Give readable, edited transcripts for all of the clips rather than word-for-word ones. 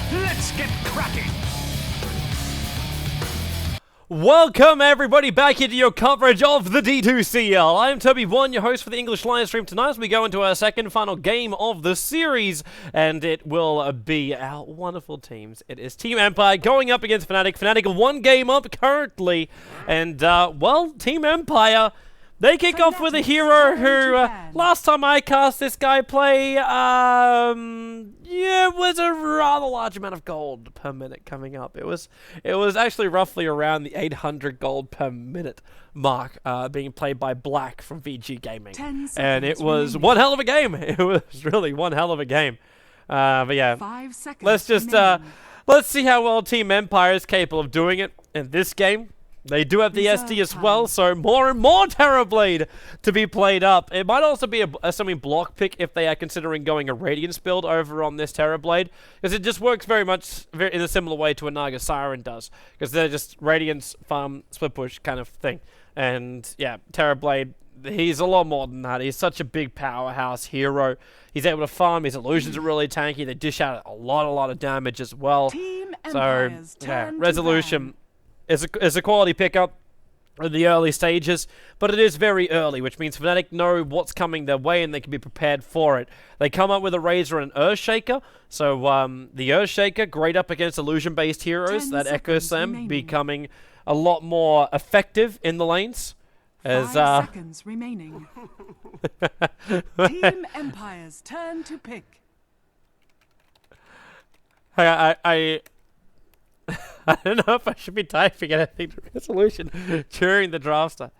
Let's get cracking! Welcome everybody back into your coverage of the D2CL. I'm Toby1, your host for the English live stream tonight as we go into our second final game of the series, and it will be our wonderful teams. It is Team Empire going up against Fnatic. Fnatic one game up currently, and well, Team Empire, they kick off with a hero who, last time I cast this guy play, yeah, it was a rather large amount of gold per minute coming up. It was actually roughly around the 800 gold per minute mark, being played by Black from VG Gaming. And it was one hell of a game. It was really one hell of a game. But yeah, let's just, let's see how well Team Empire is capable of doing it in this game. They do have the SD as well, so more and more Terrorblade to be played up. It might also be a semi-block pick if they are considering going a Radiance build over on this Terrorblade, because it just works very much in a similar way to a Naga Siren does, because they're just Radiance, farm, split push kind of thing. And yeah, Terrorblade, he's a lot more than that. He's such a big powerhouse hero. He's able to farm, his illusions are really tanky, they dish out a lot of damage as well. So yeah, Resolution is a quality pickup in the early stages, but it is very early, which means Fnatic know what's coming their way and they can be prepared for it. They come up with a Razor and Earthshaker, so the Earthshaker, great up against illusion-based heroes, that echoes them, becoming a lot more effective in the lanes. As, 5 seconds remaining. Team Empire's turn to pick. I don't know if I should be typing anything to Resolution during the draft start.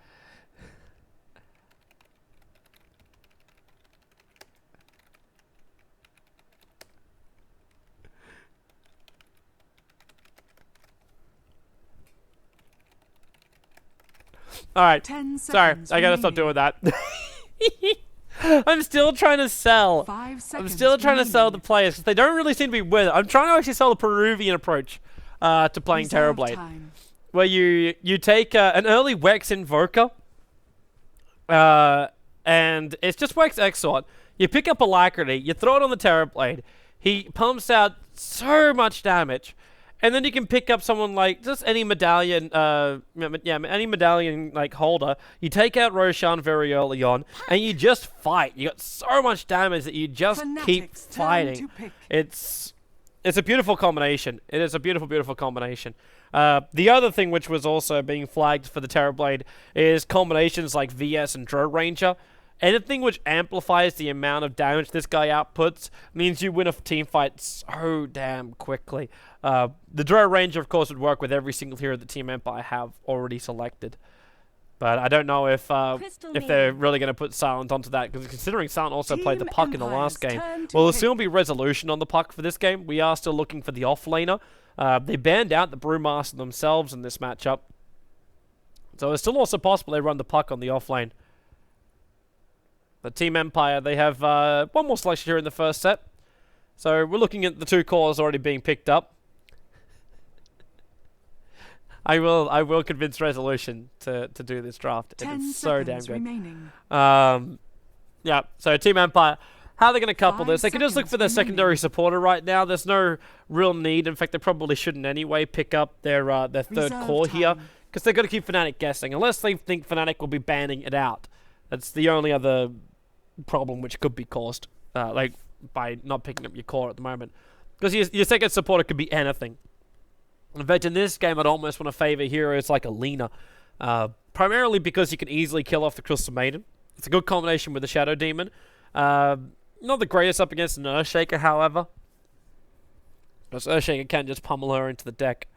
Alright, sorry, I gotta stop doing that. I'm still trying to sell. I'm still trying to sell the players because they don't really seem to be with it. I'm trying to actually sell the Peruvian approach to playing Terrorblade, where you take an early Wex Invoker, and it's just Wex Exort. You pick up Alacrity, you throw it on the Terrorblade. He pumps out so much damage, and then you can pick up someone like just any medallion, any medallion like holder. You take out Roshan very early on, and you just fight. You got so much damage that you just keep fighting. It's a beautiful combination. It is a beautiful combination. The other thing which was also being flagged for the Terrorblade is combinations like VS and Dro Ranger. Anything which amplifies the amount of damage this guy outputs means you win a team fight so damn quickly. The Dro Ranger, of course, would work with every single hero that Team Empire have already selected. But I don't know if they're really going to put Silent onto that, because considering Silent also played the puck in the last game, well, there'll still be Resolution on the puck for this game. We are still looking for the offlaner. They banned out the Brewmaster themselves in this matchup, so it's still also possible they run the puck on the offlane. But Team Empire, they have one more selection here in the first set, so we're looking at the 2 cores already being picked up. I will convince Resolution to do this draft. It's so damn good. Yeah, so Team Empire, how they're going to couple this? They can just look for their secondary supporter right now. There's no real need. In fact, they probably shouldn't anyway pick up their third core here, because they're going to keep Fnatic guessing, unless they think Fnatic will be banning it out. That's the only other problem which could be caused, like by not picking up your core at the moment, because your second supporter could be anything. In fact, in this game, I'd almost want to favor heroes like Alina, primarily because you can easily kill off the Crystal Maiden. It's a good combination with the Shadow Demon. Not the greatest up against an Earthshaker, however, because Earthshaker can just pummel her into the deck.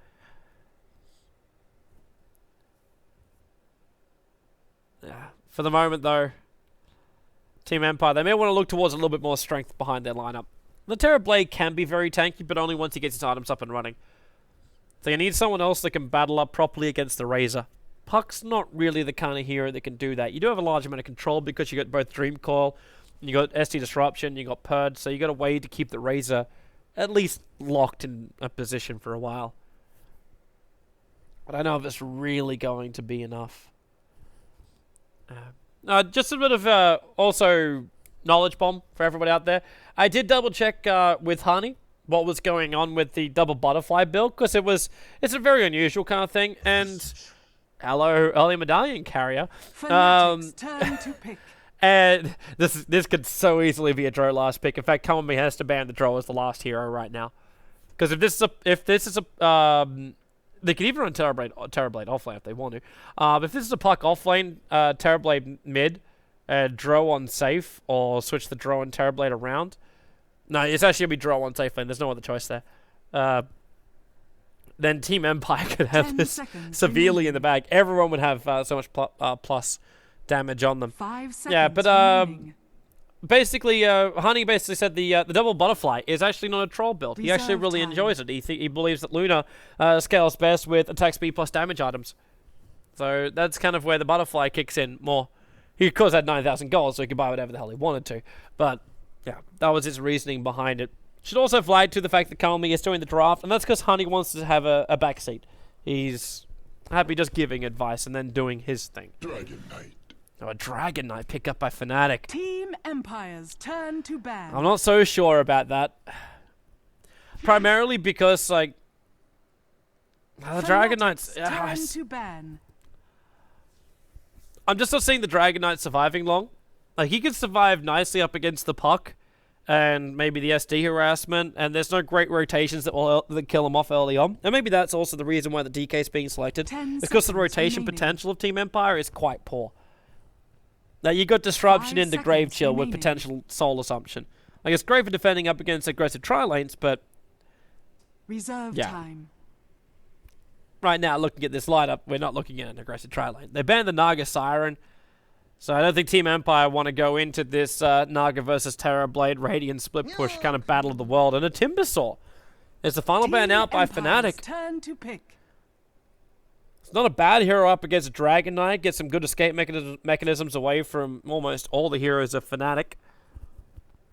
For the moment, though, Team Empire, they may want to look towards a little bit more strength behind their lineup. The Terrorblade can be very tanky, but only once he gets his items up and running. So you need someone else that can battle up properly against the Razor. Puck's not really the kind of hero that can do that. You do have a large amount of control because you got both Dream Coil, you got SD Disruption, you got Purge, so you got a way to keep the Razor at least locked in a position for a while. I don't know if it's really going to be enough. Just a bit of also knowledge bomb for everybody out there. I did double check with Honey what was going on with the double butterfly build, because it's a very unusual kind of thing. And hello, early medallion carrier. Fnatic's turn to pick. And this could so easily be a draw last pick. In fact, Kamami has to ban the draw as the last hero right now, because if this is a they could even run Terrorblade offlane if they want to. But if this is a Puck offlane, Terrorblade mid, draw on safe, or switch the draw and Terrorblade around. No, it's actually going to be draw on safe lane. There's no other choice there. Then Team Empire could have this severely in the bag. Everyone would have so much plus damage on them. 5 seconds Yeah, but remaining. basically, Honey basically said the double butterfly is actually not a troll build. He actually Reserve really time. enjoys it. He believes that Luna scales best with attack speed plus damage items. So that's kind of where the butterfly kicks in more. He of course had 9,000 gold, so he could buy whatever the hell he wanted to. But yeah, that was his reasoning behind it. Should also flag to the fact that Kamami is doing the draft, and that's because Honey wants to have a backseat. He's happy just giving advice and then doing his thing. Dragon Knight. Oh, a Dragon Knight pick up by Fnatic. Team Empire's turn to ban. I'm not so sure about that. Primarily because, like, the Dragon Knight's... Fnatic's turn to ban. I'm just not seeing the Dragon Knight surviving long. Like, he could survive nicely up against the Puck and maybe the SD harassment, and there's no great rotations that kill him off early on. And maybe that's also the reason why the DK is being selected, 10 because the seconds rotation remaining. potential of Team Empire is quite poor. Now, you got Disruption 5 into Grave seconds Chill with remaining. potential Soul Assumption. Like, it's great for defending up against aggressive tri-lanes, but Reserve Yeah. time. right now, looking at this lineup, we're not looking at an aggressive tri-lane. They banned the Naga Siren, so I don't think Team Empire want to go into this Naga versus Terrorblade Radiant split push kind of battle of the world. And a Timbersaw is the final ban Team out by Empire's Fnatic. turn to pick. It's not a bad hero up against a Dragon Knight. Get some good escape mechanisms away from almost all the heroes of Fnatic.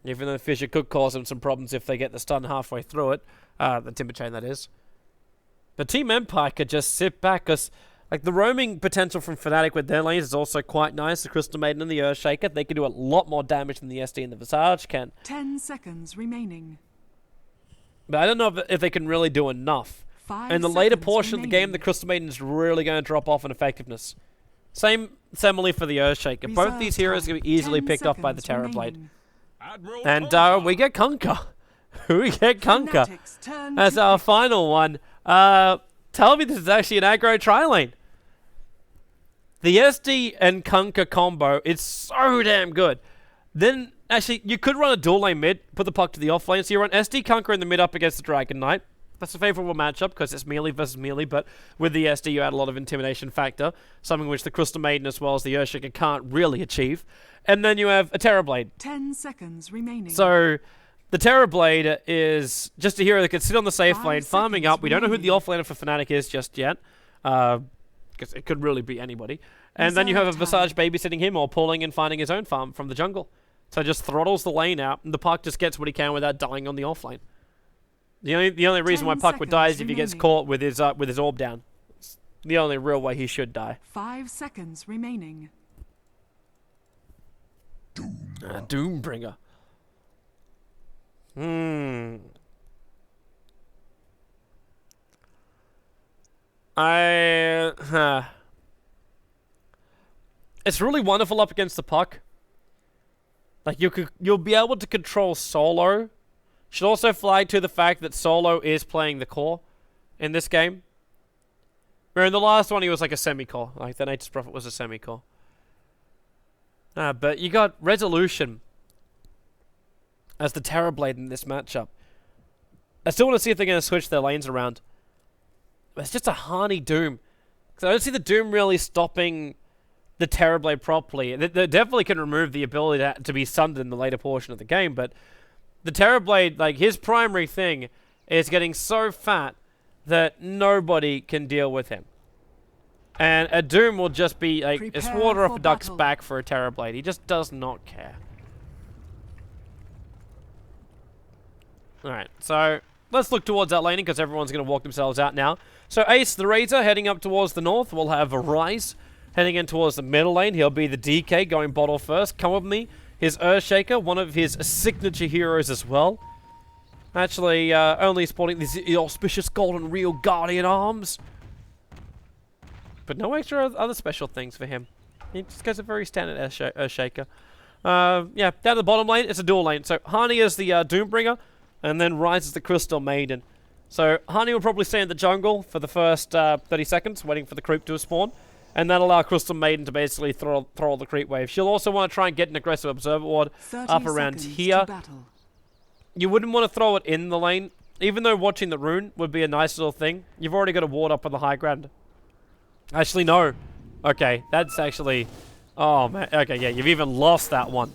Even though Fisher could cause them some problems if they get the stun halfway through it. The Timber Chain, that is. But Team Empire could just sit back, because like, the roaming potential from Fnatic with their lanes is also quite nice. The Crystal Maiden and the Earthshaker, they can do a lot more damage than the SD and the Visage can. 10 seconds remaining. But I don't know if they can really do enough. 5 In the later seconds portion of the game, remaining. the Crystal Maiden is really going to drop off in effectiveness. Same similarly for the Earthshaker. Both Reserve these heroes time. can be easily 10 picked off by the seconds Terrorblade. remaining. Admiral And we get Kunkka. We get Kunkka Fnatic's turn as to our pick. final one. Tell me this is actually an aggro tri-lane. The SD and Kunkka combo is so damn good. Then, actually, you could run a dual lane mid, put the puck to the off lane, so you run SD Kunkka in the mid up against the Dragon Knight. That's a favorable matchup because it's melee versus melee, but with the SD you add a lot of intimidation factor, something which the Crystal Maiden as well as the Earthshaker can't really achieve. And then you have a Terrorblade. 10 seconds remaining. So, the Terrorblade is just a hero that can sit on the safe 5 lane, farming seconds up. We don't know who the remaining. offlaner for Fnatic is just yet, because it could really be anybody. And then you have a Reserve time. Visage babysitting him or pulling and finding his own farm from the jungle. So just throttles the lane out, and the Puck just gets what he can without dying on the offlane. The only reason why 10 Puck would die is seconds if he gets remaining. caught with his orb down. It's the only real way he should die. 5 seconds remaining. Doombringer. It's really wonderful up against the Puck. Like, you'll be able to control Solo. Should also flag to the fact that Solo is playing the core in this game. Where in the last one he was like a semi-core. Like, the Nature's Prophet was a semi-core. But you got Resolution as the Terrorblade in this matchup. I still want to see if they're going to switch their lanes around. But it's just a Harney Doom. Because I don't see the Doom really stopping the Terrorblade properly. They definitely can remove the ability to be sundered in the later portion of the game, but the Terrorblade, like, his primary thing is getting so fat that nobody can deal with him. And a Doom will just be like a slaughter off a duck's back for a Terrorblade. He just does not care. Alright, so let's look towards that laning because everyone's going to walk themselves out now. So Ace, the Razor, heading up towards the north. We'll have a Rise heading in towards the middle lane. He'll be the DK going bottle first. Come with me. His Earthshaker, one of his signature heroes as well. Actually, only sporting these auspicious golden real guardian arms. But no extra other special things for him. He just goes a very standard Earthshaker. Yeah, down the bottom lane, it's a dual lane. So Hani is the Doombringer, and then Rise is the Crystal Maiden. So Hani will probably stay in the jungle for the first 30 seconds, waiting for the creep to spawn. And that'll allow Crystal Maiden to basically throw the creep wave. She'll also want to try and get an aggressive Observer Ward up around here. You wouldn't want to throw it in the lane. Even though watching the rune would be a nice little thing, you've already got a ward up on the high ground. Actually, no. Okay, that's actually... Oh, man. Okay, yeah, you've even lost that one.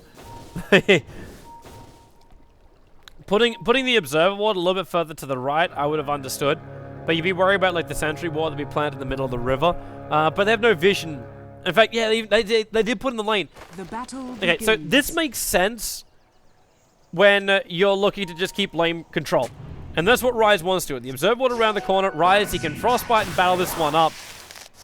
Putting the Observer Ward a little bit further to the right, I would have understood. But you'd be worried about, like, the Sentry Ward that would be planted in the middle of the river. But they have no vision. In fact, yeah, they did put in the lane. The battle okay, begins. so this makes sense when you're looking to just keep lane control. And that's what Rise wants to do. The Observer Ward around the corner. Rise, he can Frostbite and battle this one up.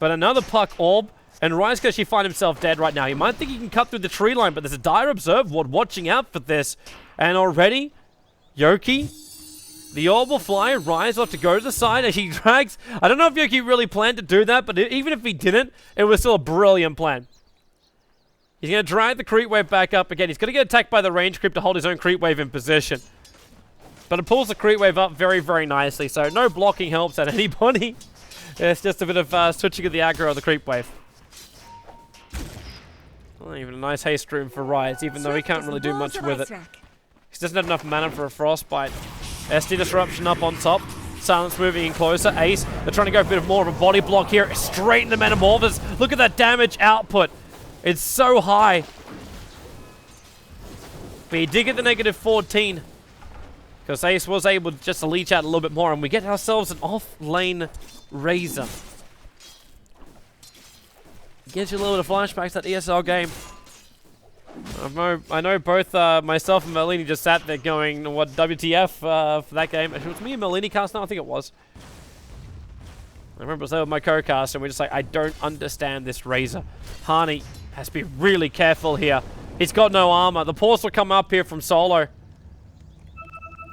But another Puck Orb, and Rise can actually find himself dead right now. You might think he can cut through the tree line, but there's a dire Observer Ward watching out for this. And already, Yoki, the orb will fly, Rise will have to go to the side as he drags. I don't know if Yoki really planned to do that, but even if he didn't, it was still a brilliant plan. He's going to drag the creep wave back up again. He's going to get attacked by the range creep to hold his own creep wave in position. But it pulls the creep wave up very, very nicely, so no blocking helps at anybody. It's just a bit of switching of the aggro of the creep wave. Well, even a nice haste room for Rise, even though he can't really do much with it. He doesn't have enough mana for a Frostbite. SD Disruption up on top. Silence moving in closer. Ace, they're trying to go a bit more of a body block here. Straight into Metamorphosis. Look at that damage output. It's so high. But he did get the -14. Because Ace was able just to leech out a little bit more. And we get ourselves an off-lane Razor. Gives you a little bit of flashbacks to that ESL game. I know both myself and Merlini just sat there going, what, WTF for that game. It was me and Merlini cast now, I think it was. I remember I was there with my co-cast and we're just like, I don't understand this Razor. Hani has to be really careful here. He's got no armor. The Pulse will come up here from solo.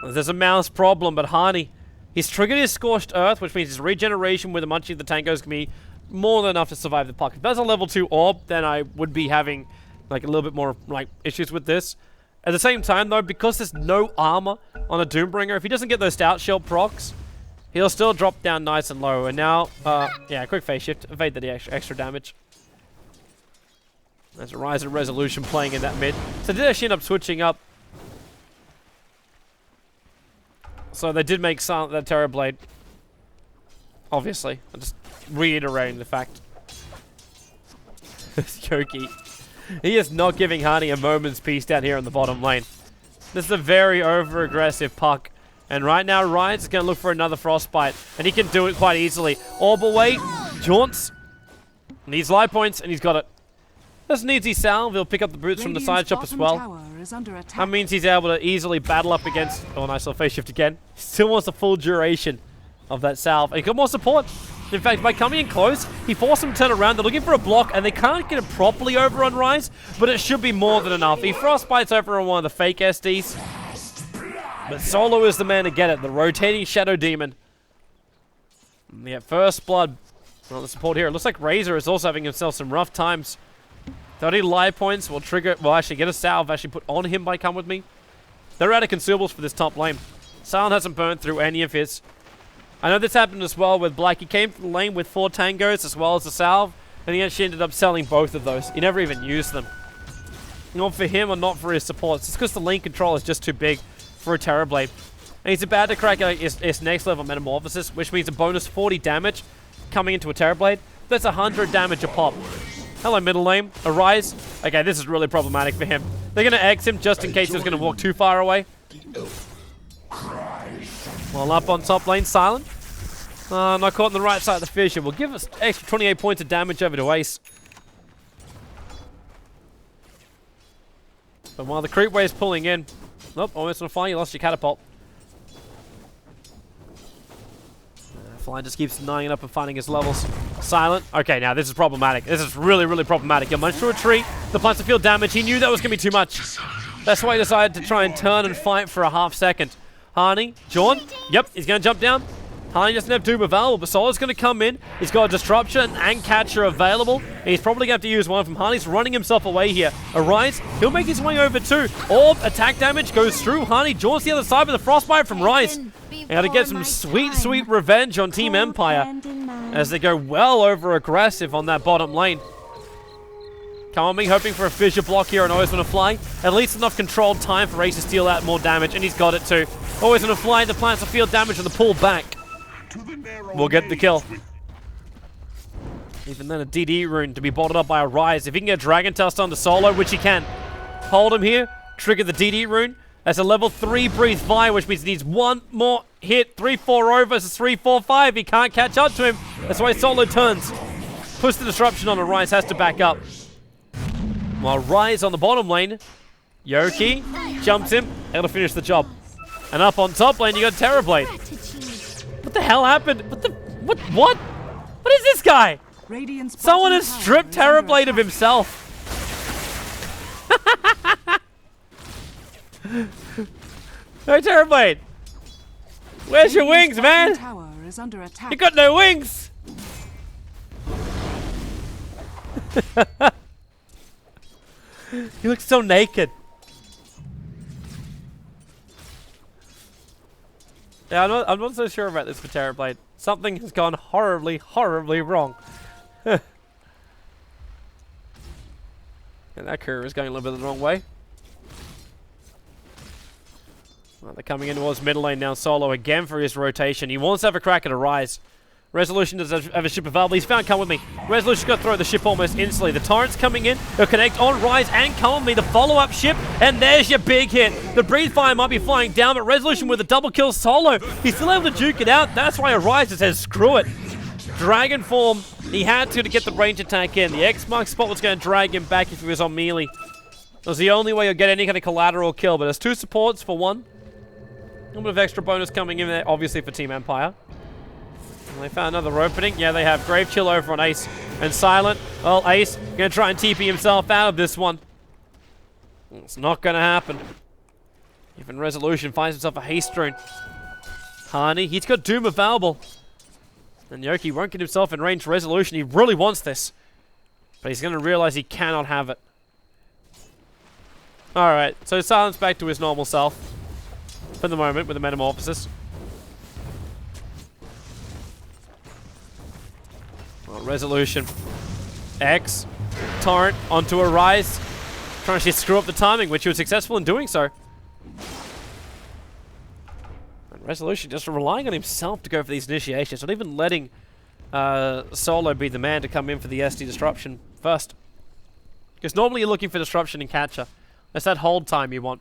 There's a mouse problem, but Hani, he's triggered his Scorched Earth, which means his regeneration with a Munchie of the Tangos can be more than enough to survive the puck. If that's a level 2 orb, then I would be having like a little bit more like issues with this. At the same time though, because there's no armor on a Doombringer, if he doesn't get those Stout Shell procs, he'll still drop down nice and low. And now, yeah, quick phase shift, evade the extra damage. There's a Rise of Resolution playing in that mid. So they did actually end up switching up. So they did make silent that Terrorblade. Obviously, I'm just reiterating the fact. Yoki. He is not giving Hani a moment's peace down here in the bottom lane. This is a very over-aggressive puck. And right now, Rise is going to look for another Frostbite. And he can do it quite easily. Orb away. Jaunts. Needs life points, and he's got it. This needs his salve. He'll pick up the boots from the side shop as well. That means he's able to easily battle up against... Oh, nice little phase shift again. Still wants the full duration of that salve. And he got more support. In fact, by coming in close, he forced him to turn around. They're looking for a block, and they can't get it properly over on Rise, but it should be more than enough. He frostbites over on one of the fake SDs. But Solo is the man to get it. The rotating Shadow Demon. And yeah, first blood. Well, the support here. It looks like Razor is also having himself some rough times. 30 life points will trigger, will actually get a salve actually put on him by Come With Me. They're out of consumables for this top lane. Silent hasn't burned through any of his. I know this happened as well with Black. He came from the lane with 4 tangos as well as the salve, and he actually ended up selling both of those. He never even used them. Not for him or not for his supports. It's because the lane control is just too big for a Terrorblade. And he's about to crack his next level Metamorphosis, which means a bonus 40 damage coming into a Terrorblade. That's 100 damage a pop. Hello, middle lane. Arise. Okay, this is really problematic for him. They're going to X him just in case he's going to walk too far away. Well, up on top lane, Silent. Not caught on the right side of the fissure. Will give us extra 28 points of damage over to Ace. But while the creep wave's pulling in... Nope, almost on fire. You lost your catapult. Fly just keeps denying it up and finding his levels. Silent. Okay, now this is problematic. This is really, really problematic. He managed to retreat. The plants to feel damage. He knew that was going to be too much. That's why he decided to try and turn and fight for a half second. Harney, John. Yep, he's going to jump down. Harney doesn't have Doom available, but Solo's going to come in. He's got a Disruption and Catcher available. He's probably going to have to use one of them. Harney's running himself away here. Arise, he'll make his way over too. Orb, attack damage goes through. Harney jaunts the other side with a Frostbite from Rise. Got to get some sweet, sweet revenge on Team Empire as they go well over aggressive on that bottom lane. Coming, hoping for a fissure block here and Always Wanna Fly. At least enough controlled time for Ace to steal out more damage, and he's got it too. Always Wanna Fly, the plants to feel damage and the pull back. We'll get the kill. Even then a DD rune to be bottled up by a Rise. If he can get Dragon Tusk onto Solo, which he can. Hold him here, trigger the DD rune. That's a level 3 Breathe Fire, which means he needs one more hit. 3-4-0 versus 3-4-5. He can't catch up to him. That's why Solo turns. Push the disruption on a Rise, has to back up. While Rise on the bottom lane, Yoki jumps him, able to finish the job. And up on top lane, you got Terrorblade. What the hell happened? What? What is this guy? Someone has stripped Terrorblade of himself. No Terrorblade. Where's your wings, man? You got no wings. He looks so naked. Yeah, I'm not so sure about this for Terrorblade. Something has gone horribly, horribly wrong. And that curve is going a little bit the wrong way. Well, they're coming in towards middle lane now. Solo again for his rotation. He wants to have a crack at a Rise. Resolution does have a ship available. He's found Come With Me. Resolution's got to throw the ship almost instantly. The Torrent's coming in. He'll connect on Rise and Come With Me. The follow-up ship. And there's your big hit. The Breathe Fire might be flying down, but Resolution with a double kill Solo. He's still able to juke it out. That's why Rise says, screw it. Dragon form. He had to get the range attack in. The X mark spot was going to drag him back if he was on melee. It was the only way you'll get any kind of collateral kill. But there's 2 supports for 1. A little bit of extra bonus coming in there, obviously, for Team Empire. And they found another opening. Yeah, they have Grave Chill over on Ace. And Silent. Well, Ace going to try and TP himself out of this one. It's not going to happen. Even Resolution finds himself a haste rune. Harney, he's got Doom available. And Yoki won't get himself in range for Resolution. He really wants this. But he's going to realize he cannot have it. Alright, so Silent's back to his normal self. For the moment, with the Metamorphosis. Well, Resolution. X. Torrent onto a Rise. Trying to screw up the timing, which he was successful in doing so. And Resolution just relying on himself to go for these initiations, not even letting Solo be the man to come in for the SD Disruption first. Because normally you're looking for Disruption and Catcher. That's that hold time you want.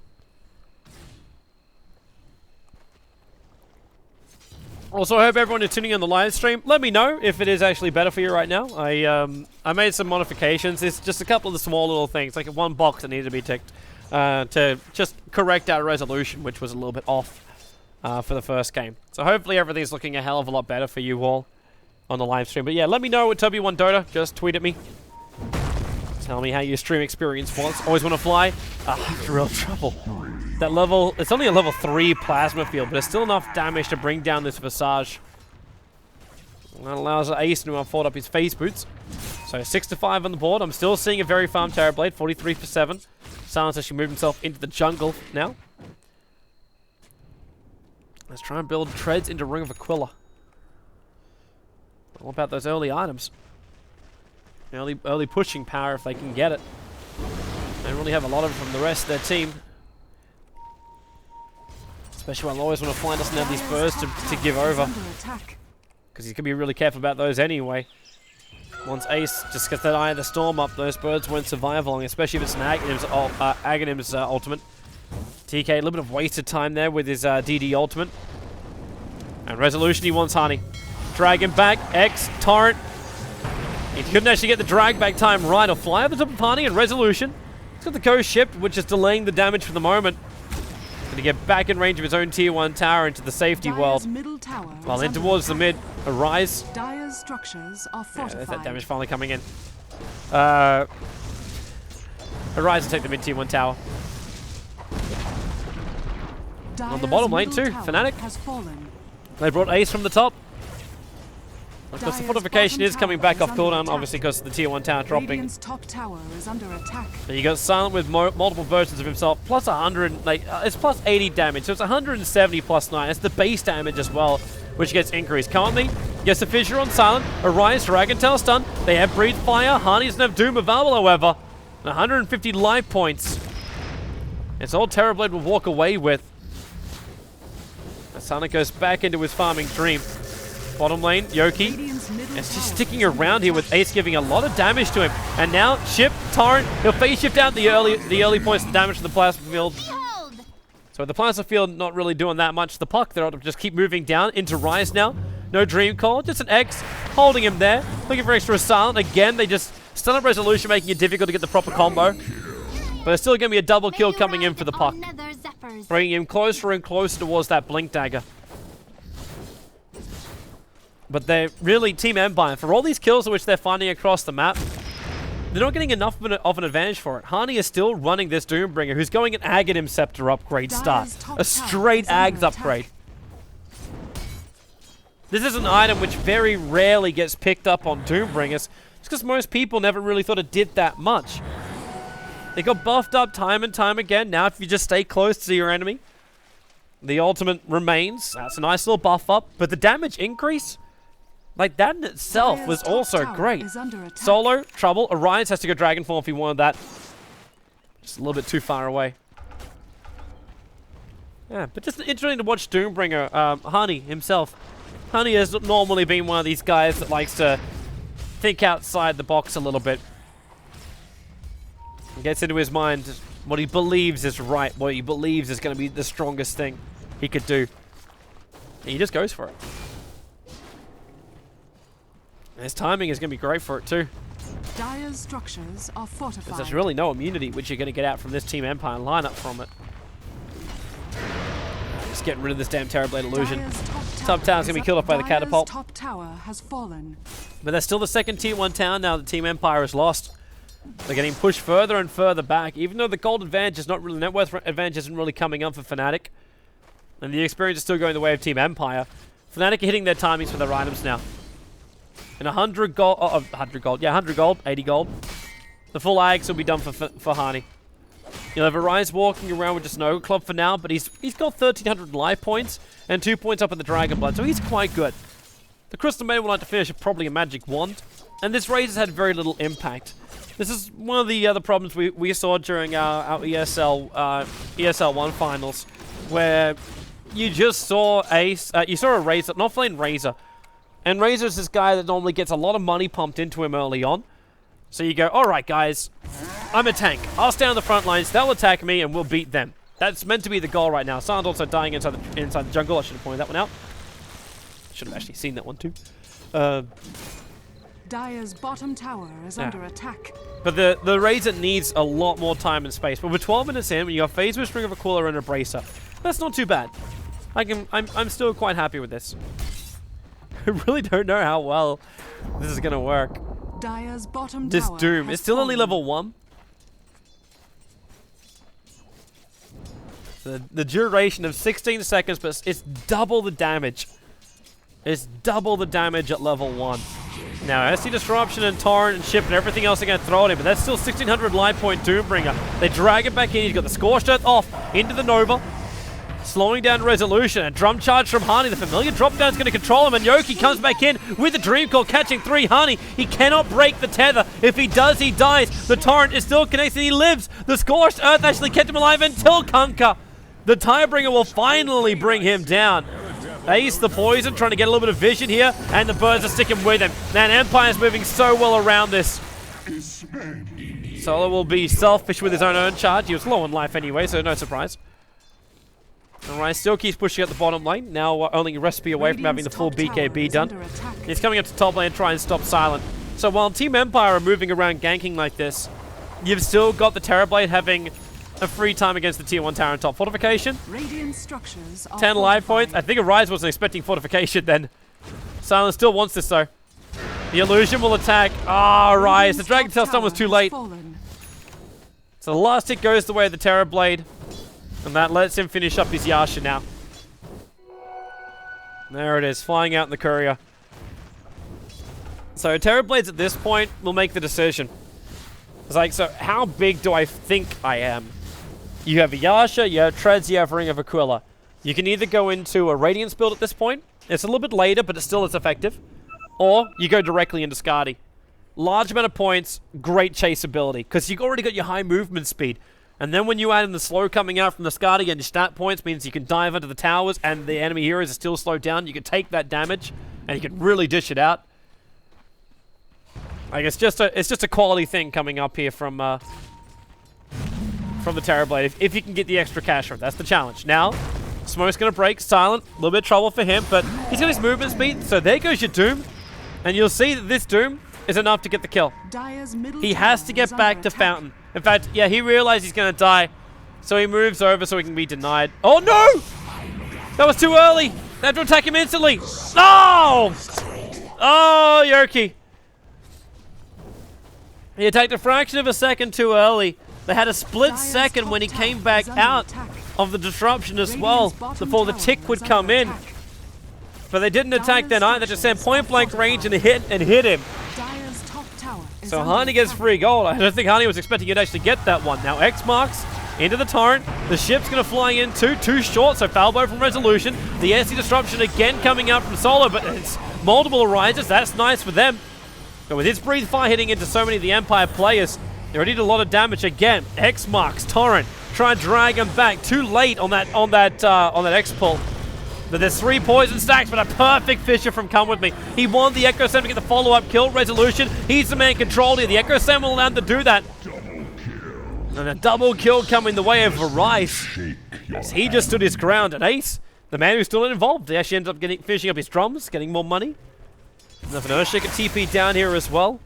Also, I hope everyone is tuning in the live stream. Let me know if it is actually better for you right now. I made some modifications. It's just a couple of the small little things, like one box that needed to be ticked to just correct our resolution, which was a little bit off for the first game. So hopefully everything's looking a hell of a lot better for you all on the live stream. But yeah, let me know what Toby1 Dota. Just tweet at me. Tell me how your stream experience was. Always Wanna Fly. Real trouble. That level, it's only a level 3 plasma field, but it's still enough damage to bring down this Visage. And that allows Ace to afford up his face boots. So 6-5 on the board. I'm still seeing a very farm Terrorblade, 43 for 7. Silence actually moved himself into the jungle now. Let's try and build treads into Ring of Aquila. All about those early items. Early pushing power if they can get it. They don't really have a lot of it from the rest of their team. Especially when Always Wanna Fly doesn't have these bursts to give over. Because he's going to be really careful about those anyway. Once Ace just gets that Eye of the Storm up, those birds won't survive long, especially if it's an Aghanim's ultimate. TK, a little bit of wasted time there with his DD ultimate. And Resolution, he wants Hani. Drag him back, X, Torrent. He couldn't actually get the drag back time right or fly over the top of Hani and Resolution. He's got the Ghost shipped, which is delaying the damage for the moment. Going to get back in range of his own tier 1 tower into the safety world. While in towards the mid, Arise. Dire's structures are fortified. There's that damage finally coming in. Arise will take the mid tier 1 tower. On the bottom lane too, Fnatic. They brought Ace from the top. Of course, the fortification is coming back off cooldown, obviously because of the tier 1 tower dropping. Top tower is under attack. But you got Silent with multiple versions of himself, plus 100, like it's plus 80 damage, so it's 170 plus 9. It's the base damage as well, which gets increased. Currently, gets a Fissure on Silent, Arise, Dragon Tail stun. They have Breathe Fire, Hani doesn't have Doom available, however. 150 life points. It's all Terrorblade will walk away with. Silent goes back into his farming dream. Bottom lane, Yoki is just sticking around here with Ace giving a lot of damage to him. And now, Ship, Torrent, he'll phase shift out the early points of damage to the plasma field. So the plasma field not really doing that much. The puck, they'll just keep moving down into Rise now. No Dream Call, just an X, holding him there. Looking for extra Silent. Again, they just stun up Resolution, making it difficult to get the proper combo. But there's still going to be a double kill coming in for the puck. Bringing him closer and closer towards that Blink Dagger. But they're really, Team Empire, for all these kills which they're finding across the map, they're not getting enough of an advantage for it. Hani is still running this Doombringer, who's going an Aghanim Scepter upgrade start. A straight Ags upgrade. This is an item which very rarely gets picked up on Doombringers, just because most people never really thought it did that much. They got buffed up time and time again. Now if you just stay close to your enemy, the ultimate remains. That's a nice little buff up, but the damage increase, like that in itself was also great. Solo, trouble. Arise has to go Dragon Form if he wanted that. Just a little bit too far away. Yeah, but just interesting to watch Doombringer, Hani himself. Hani has normally been one of these guys that likes to think outside the box a little bit. He gets into his mind what he believes is right, what he believes is going to be the strongest thing he could do. And he just goes for it. And his timing is going to be great for it too. Dire's structures are fortified. Because there's really no immunity which you're going to get out from this Team Empire lineup from it. Just getting rid of this damn Terrorblade illusion. Top tower's going to be killed off by the catapult. Top tower has fallen. But they're still the second tier 1 town now that Team Empire is lost. They're getting pushed further and further back, even though the gold advantage is not really, net worth advantage isn't really coming up for Fnatic. And the experience is still going the way of Team Empire. Fnatic are hitting their timings for their items now. And 100 gold, 100 gold, yeah, 100 gold, 80 gold. The full Ags will be done for Hani. You'll have Arise walking around with just no club for now, but he's got 1,300 life points and 2 points up in the Dragon Blood, so he's quite good. The Crystal Maiden will like to finish with probably a Magic Wand, and this raid has had very little impact. This is one of the other problems we saw during our ESL 1 finals, where you just saw Ace, you saw a Razor, not playing Razor. And Razor's this guy that normally gets a lot of money pumped into him early on. So you go, alright guys, I'm a tank. I'll stay on the front lines, they'll attack me, and we'll beat them. That's meant to be the goal right now. Silent also dying inside the jungle. I should have pointed that one out. Should have actually seen that one too. Dire's bottom tower is under attack. But the Razor needs a lot more time and space. But we're 12 minutes in, when you got Phase with String of a Cooler and a Bracer. That's not too bad. I'm still quite happy with this. I really don't know how well this is gonna work. Dire's bottom this tower Doom is still only level 1. The duration of 16 seconds, but it's double the damage. It's double the damage at level 1. Now, SC Disruption and Torrent and Ship and everything else are going to throw at him, but that's still 1,600 life point Doombringer. They drag him back in. He's got the Scorched Earth off into the Nova. Slowing down Resolution. A drum charge from Hani. The familiar drop down is going to control him, and Yoki comes back in with the Dream Call, catching 3. Hani, he cannot break the tether. If he does, he dies. The Torrent is still connected. He lives. The Scorched Earth actually kept him alive until Kunkka. The Tirebringer will finally bring him down. Ace the poison, trying to get a little bit of vision here, and the birds are sticking with him. Man, Empire's moving so well around this. Solo will be selfish with his own charge. He was low on life anyway, so no surprise. Alright, still keeps pushing at the bottom lane. Now only a recipe away from having the full BKB done. He's coming up to top lane to try and stop Silent. So while Team Empire are moving around ganking like this, you've still got the Terrorblade having a free time against the tier 1 tower on top. Fortification, 10 life points. I think Arise wasn't expecting fortification then. Silent still wants this though. The illusion will attack. Rise. The Dragon Tail stun was too late. So the last hit goes the way of the Terrorblade. And that lets him finish up his Yasha now. There it is, flying out in the courier. So Terrorblades at this point will make the decision. It's like, so how big do I think I am? You have a Yasha, you have Treads, you have Ring of Aquila. You can either go into a Radiance build at this point. It's a little bit later, but it still is effective. Or you go directly into Skadi. Large amount of points, great chase ability, because you've already got your high movement speed. And then when you add in the slow coming out from the Skadi and your stat points means you can dive under the towers and the enemy heroes are still slowed down. You can take that damage and you can really dish it out. Like it's just a quality thing coming up here from the Terrorblade. If you can get the extra cash from it, that's the challenge. Now, Smoke's gonna break. Silent, a little bit of trouble for him, but he's got his movement speed. So there goes your Doom, and you'll see that this Doom is enough to get the kill. He has to get back to Fountain. In fact, yeah, he realized he's going to die. So he moves over so he can be denied. Oh, no! That was too early. They have to attack him instantly. No! Oh, Yoki. He attacked a fraction of a second too early. They had a split second when he came back out of the disruption as well before the tick would come in. But they didn't attack then either. They just sent point blank range and hit him. So Hani gets free gold. I don't think Hani was expecting you to actually get that one. Now X marks into the torrent. The ship's going to fly in too short. So foul blow from Resolution. The SC disruption again coming out from Solo, but it's multiple Arises. That's nice for them. But with his breathe fire hitting into so many of the Empire players, they already did a lot of damage again. X marks torrent. Try and drag him back. Too late on that X pull. But there's 3 poison stacks, but a perfect Fissure from Come With Me. He wanted the Echo Sam to get the follow-up kill. Resolution, he's the man controlled here. The Echo Sam will allow him to do that. And a double kill coming the way of Arise. As he just stood his ground. And Ace, the man who's still involved, he actually ends up finishing up his drums, getting more money. Enough an Earthshaker TP down here as well.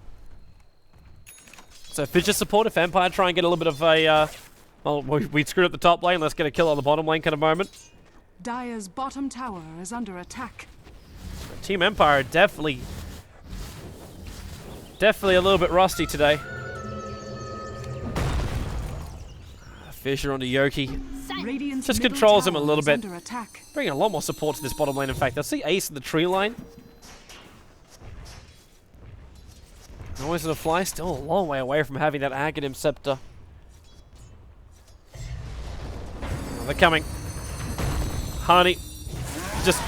So Fissure support if Empire try and get a little bit of a, well, we screwed up the top lane, let's get a kill on the bottom lane kind of moment. Dire's bottom tower is under attack. Team Empire definitely a little bit rusty today. Fissure onto Yoki. Just controls him a little bit. Bringing a lot more support to this bottom lane, in fact. I see Ace in the tree line. Always gonna fly, still a long way away from having that Aghanim Scepter. Oh, they're coming. Hani just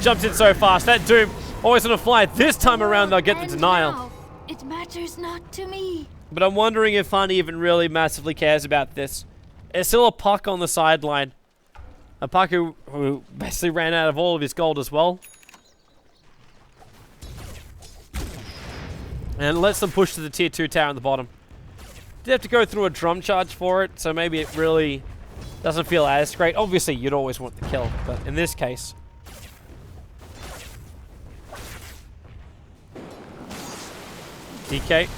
jumps in so fast. That Doom always gonna fly. This time around they'll get the denial. Now, it matters not to me. But I'm wondering if Hani even really massively cares about this. It's still a Puck on the sideline. A Puck who basically ran out of all of his gold as well. And lets them push to the tier 2 tower on the bottom. Did have to go through a drum charge for it, so maybe it really doesn't feel as great. Obviously, you'd always want the kill, but in this case... DK.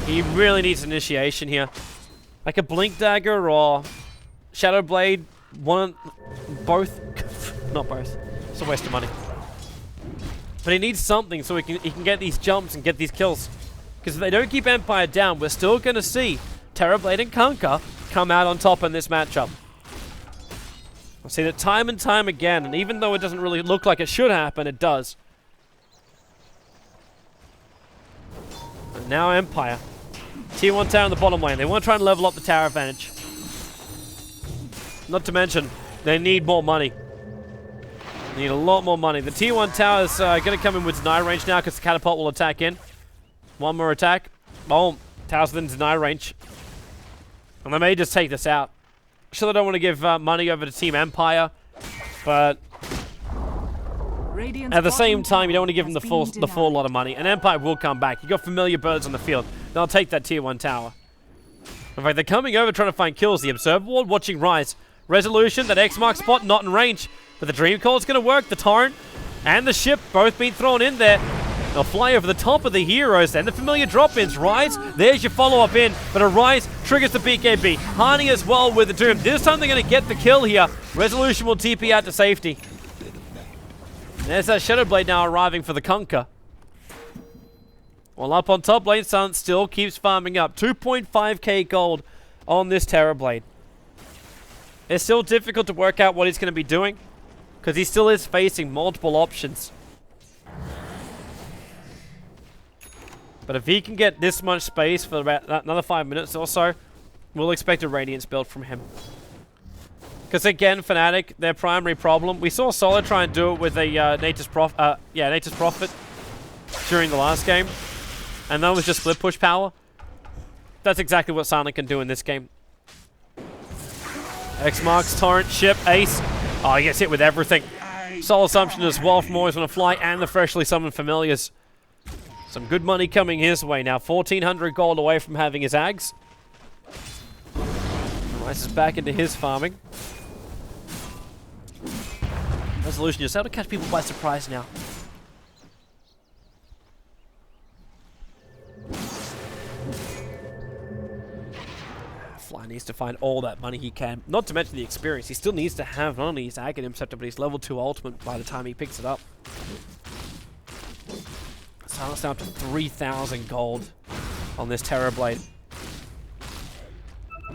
He really needs initiation here. Like a Blink Dagger or Shadow Blade. Both. Not both. It's a waste of money. But he needs something so he can get these jumps and get these kills. Because if they don't keep Empire down, we're still going to see Terrorblade and Kunkka come out on top in this matchup. I've seen it time and time again, and even though it doesn't really look like it should happen, it does. And now Empire. Tier 1 tower in the bottom lane. They want to try and level up the tower advantage. Not to mention, they need more money. They need a lot more money. The tier 1 tower is going to come in with deny range now because the catapult will attack in. One more attack. Boom. Tower's within deny range. And they may just take this out. Sure, they don't want to give money over to Team Empire, but Radiant's At the same bottom time, you don't want to give tower them has been the full denied. lot of money. And Empire will come back. You got familiar birds on the field. They'll take that tier 1 tower. In fact, they're coming over trying to find kills. The Observer Ward watching Rise. Resolution, that X mark spot not in range. But the Dream Call is going to work. The Torrent and the ship both being thrown in there. They'll fly over the top of the heroes. Then the familiar drop-ins. Rise, there's your follow-up in. But a Rise triggers the BKB. Harney as well with the Doom. This time they're going to get the kill here. Resolution will TP out to safety. There's that Shadow Blade now arriving for the Conquer. Well, up on top lane, Silent still keeps farming up. 2.5k gold on this Terrorblade. It's still difficult to work out what he's going to be doing, because he still is facing multiple options. But if he can get this much space for about another 5 minutes or so, we'll expect a Radiance build from him. Because again, Fnatic, their primary problem, we saw Solid try and do it with a Nature's Prophet during the last game. And that was just split push power. That's exactly what Silent can do in this game. X marks, Torrent, Ship, Ace. Oh, he gets hit with everything. Soul Assumption as well from Always Wanna Fly and the freshly summoned Familiars. Some good money coming his way now. 1,400 gold away from having his Ags. Rice is back into his farming. Resolution, just able to catch people by surprise now. Fly needs to find all that money he can. Not to mention the experience. He still needs to have not only his Agate Interceptor, but his level 2 ultimate by the time he picks it up. Silence down to 3,000 gold on this Terrorblade.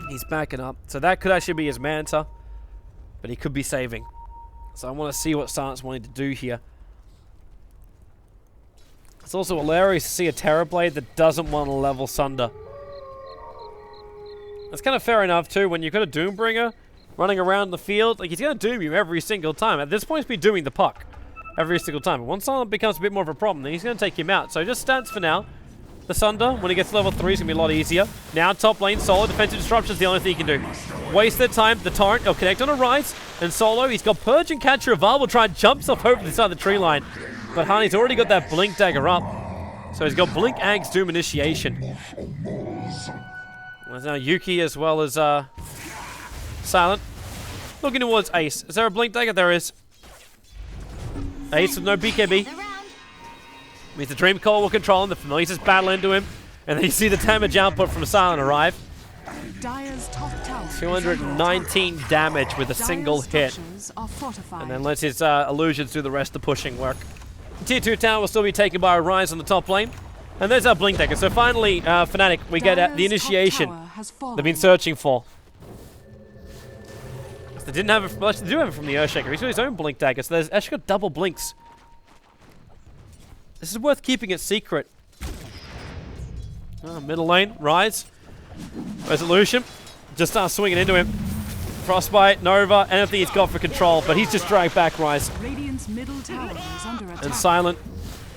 He's backing up. So that could actually be his Manta, but he could be saving. So I want to see what Silence wanting to do here. It's also hilarious to see a Terrorblade that doesn't want to level Sunder. That's kind of fair enough too, when you've got a Doombringer running around the field. Like, he's going to doom you every single time. At this point, he's been dooming the puck every single time. But once Silent becomes a bit more of a problem, then he's going to take him out. So just stats for now. The Sunder, when he gets to level 3, is going to be a lot easier. Now top lane, Solo, defensive disruption is the only thing he can do. Waste their time. The Torrent, he'll connect on a Rise. And Solo, he's got Purge and Catcher of Val will try and jump off over the side of the tree line. But Harney's already got that Blink Dagger up. So he's got Blink, Ags, Doom Initiation. There's now Yuki as well as Silent. Looking towards Ace. Is there a Blink Dagger? There is. Ace with no BKB. Means the Dream Call will control him. The Familiars just battle into him. And then you see the damage output from Silent arrive. Dire's top tower 219 damage with a single hit. structures are fortified. And then lets his illusions do the rest of the pushing work. Tier 2 tower will still be taken by a Rise on the top lane. And there's our Blink Dagger. So finally, Fnatic, we get the initiation they've been searching for. They didn't have it, well, actually, they do have it from the Earthshaker. He's got his own Blink Dagger, so there's actually got double blinks. This is worth keeping it secret. Middle lane, Rise. Resolution. Just starts swinging into him. Frostbite, Nova, anything he's got for control, but he's just dragged back Rise. Radiant's middle tower is under attack. And Silent.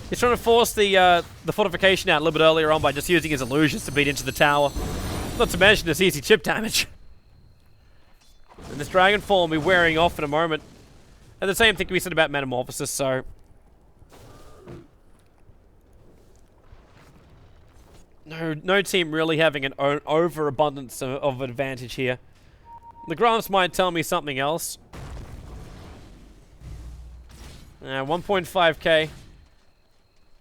He's trying to force the fortification out a little bit earlier on by just using his illusions to beat into the tower. Not to mention this easy chip damage. And this Dragon Form will be wearing off in a moment. And the same thing can be said about Metamorphosis, so... No team really having an overabundance of advantage here. The graphs might tell me something else. 1.5k.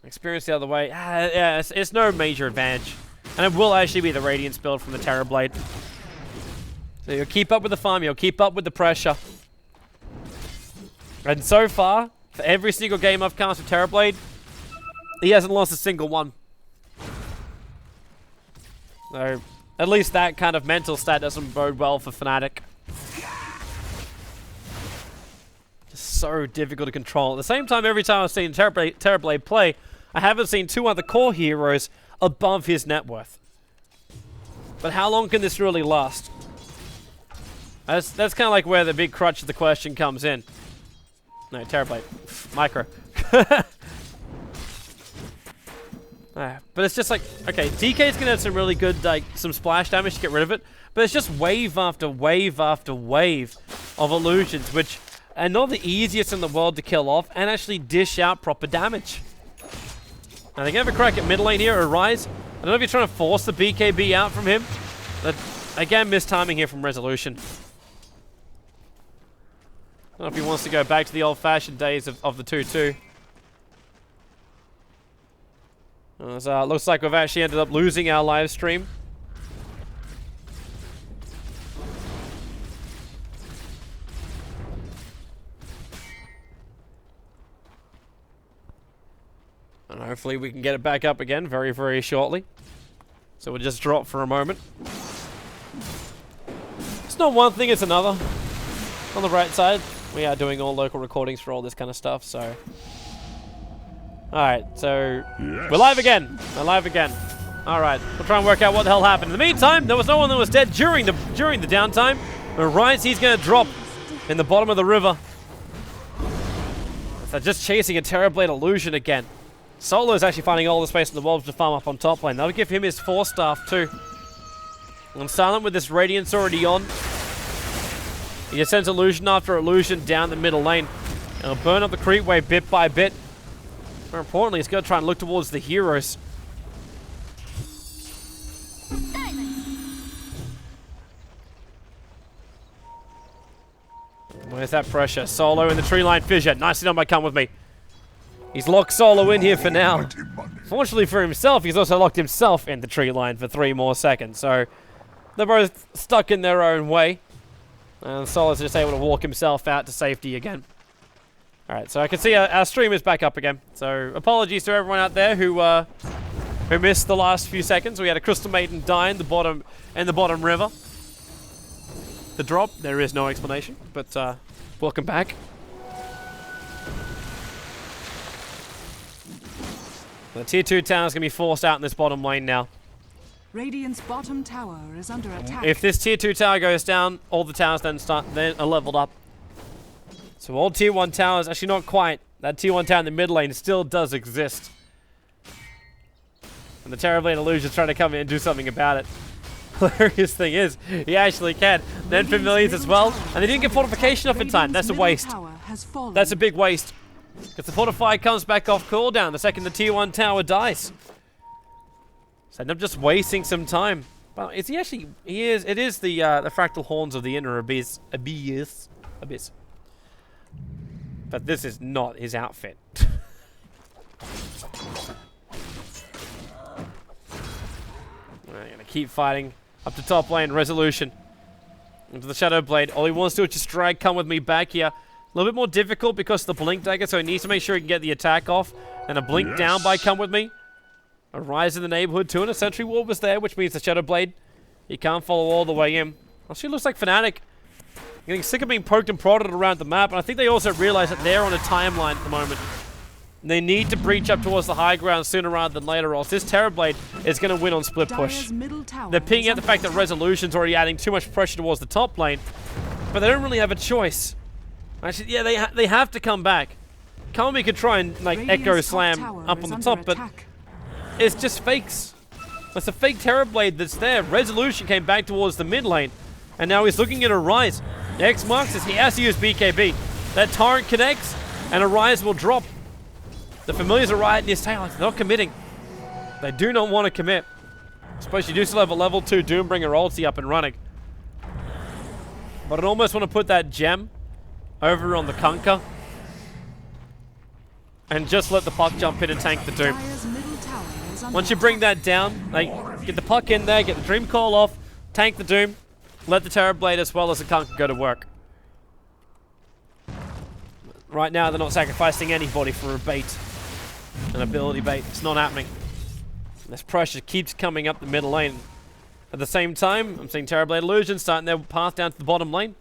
Experience the other way. Yeah, it's no major advantage. And it will actually be the Radiance build from the Terrorblade. So you'll keep up with the farm, you'll keep up with the pressure. And so far, for every single game I've cast with Terrorblade, he hasn't lost a single one. So, at least that kind of mental stat doesn't bode well for Fnatic. Just so difficult to control. At the same time, every time I've seen Terrorblade play, I haven't seen two other core heroes above his net worth. But how long can this really last? That's kind of like where the big crutch of the question comes in. No, Terrorblade. Micro. But it's just like, okay, DK's gonna have some really good, like, some splash damage to get rid of it, but it's just wave after wave after wave of illusions, which, and not the easiest in the world to kill off and actually dish out proper damage. Now they can have a crack at mid lane here, Arise. I don't know if you're trying to force the BKB out from him. But again, missed timing here from Resolution. I don't know if he wants to go back to the old-fashioned days of the 2-2. So looks like we've actually ended up losing our live stream. And hopefully we can get it back up again very, very shortly. So we'll just drop for a moment. It's not one thing, it's another. On the right side, we are doing all local recordings for all this kind of stuff, so... Alright, so... Yes. We're live again! We're live again. Alright, we'll try and work out what the hell happened. In the meantime, there was no one that was dead during the downtime. But Ryan's, he's gonna drop in the bottom of the river. They're just chasing a Terrorblade Illusion again. Solo is actually finding all the space in the world to farm up on top lane. That'll give him his 4-staff too. And Silent with this Radiance already on. He just sends illusion after illusion down the middle lane. It'll burn up the creep wave bit by bit. More importantly, he's going to try and look towards the heroes. Where's that pressure? Solo in the tree line fissure. Nicely done by Come With Me. He's locked Solo in here for now. Fortunately for himself, he's also locked himself in the tree line for 3 more seconds. So they're both stuck in their own way. And Solo's just able to walk himself out to safety again. Alright, so I can see our stream is back up again. So apologies to everyone out there who missed the last few seconds. We had a Crystal Maiden die in the bottom river. The drop, there is no explanation, but welcome back. The tier 2 tower is going to be forced out in this bottom lane now. Radiant's bottom tower is under attack. If this tier 2 tower goes down, all the towers then are leveled up. So all tier 1 towers, actually not quite. That tier 1 tower in the mid lane still does exist. And the Terrorblade Illusion's trying to come in and do something about it. Hilarious thing is, he actually can. Then Familiars as well. And they didn't get Fortification off in time. That's a waste. That's a big waste. Because the Fortify comes back off cooldown the second the tier 1 tower dies. So end up just wasting some time. But is he actually... He is... It is the fractal horns of the inner abyss. Abyss. But this is not his outfit. We're gonna keep fighting. Up to top lane, Resolution. Into the Shadow Blade. All he wants to do is just drag Come With Me back here. A little bit more difficult because of the Blink Dagger, so he needs to make sure he can get the attack off. And a Blink down by Come With Me. A Rise in the neighborhood too, and a Sentry Wall was there, which means the Shadow Blade, he can't follow all the way in. Actually looks like Fnatic getting sick of being poked and prodded around the map, and I think they also realize that they're on a timeline at the moment. They need to breach up towards the high ground sooner rather than later, or else this Terrorblade is going to win on split push. They're pinging at the fact that Resolution's already adding too much pressure towards the top lane, but they don't really have a choice. Actually, yeah, they have to come back. Kami could try and like Echo Slam up on the top, but it's just fakes. It's a fake Terrorblade that's there. Resolution came back towards the mid lane, and now he's looking at a Rise. X marks as he has to use BKB. That Torrent connects, and a Rise will drop. The Familiars are right in his tail. They're not committing. They do not want to commit. I suppose you do still have a level 2 Doombringer ulti up and running. But I'd almost want to put that gem over on the Kunkka and just let the puck jump in and tank the Doom. Once you bring that down, like, get the puck in there, get the Dream Call off, tank the Doom, let the Terrorblade as well as the Kunkka go to work. Right now, they're not sacrificing anybody for a bait. An ability bait. It's not happening. This pressure keeps coming up the middle lane. At the same time, I'm seeing Terrorblade Illusion starting their path down to the bottom lane.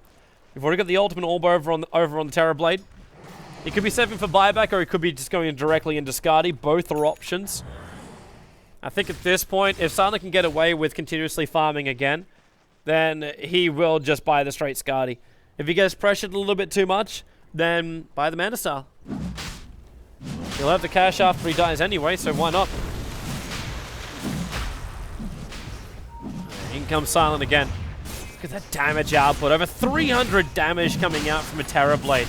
We've already got the ultimate orb over on the Terrorblade. He could be saving for buyback, or he could be just going directly into Skadi. Both are options. I think at this point, if Silent can get away with continuously farming again, then he will just buy the straight Skadi. If he gets pressured a little bit too much, then buy the Mana Style. He'll have the cash after he dies anyway, so why not? In comes Silent again. Look at that damage output. Over 300 damage coming out from a Terrorblade.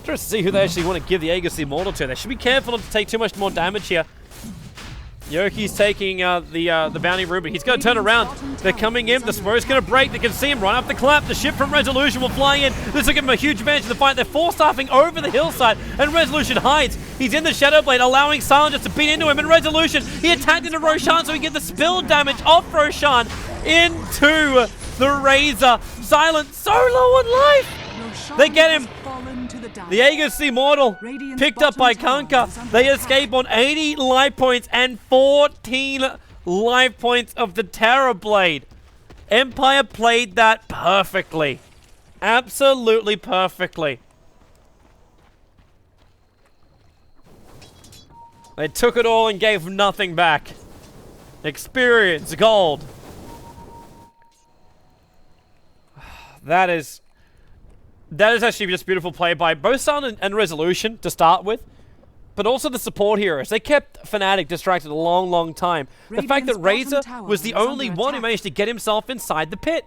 Just to see who they actually want to give the Aegis Immortal to. They should be careful not to take too much more damage here. Yoki's taking the bounty room, but he's going to turn around. They're coming in. The smoke's going to break. They can see him run up the clap. The ship from Resolution will fly in. This will give him a huge advantage in the fight. They're force-staffing over the hillside, and Resolution hides. He's in the Shadow Blade, allowing Silenger to beat into him. And Resolution, he attacked into Roshan, so he gets the spill damage off Roshan into the Razor. Silent so low on life. They get him. The Aegis Immortal picked up by Kanka. They escape on 80 life points and 14 life points of the Terror Blade. Empire played that perfectly. Absolutely perfectly. They took it all and gave nothing back. Experience, gold. That is actually just beautiful play by both Sun and Resolution to start with, but also the support heroes. They kept Fnatic distracted a long, long time. The fact that Razor was the only one who managed to get himself inside the pit.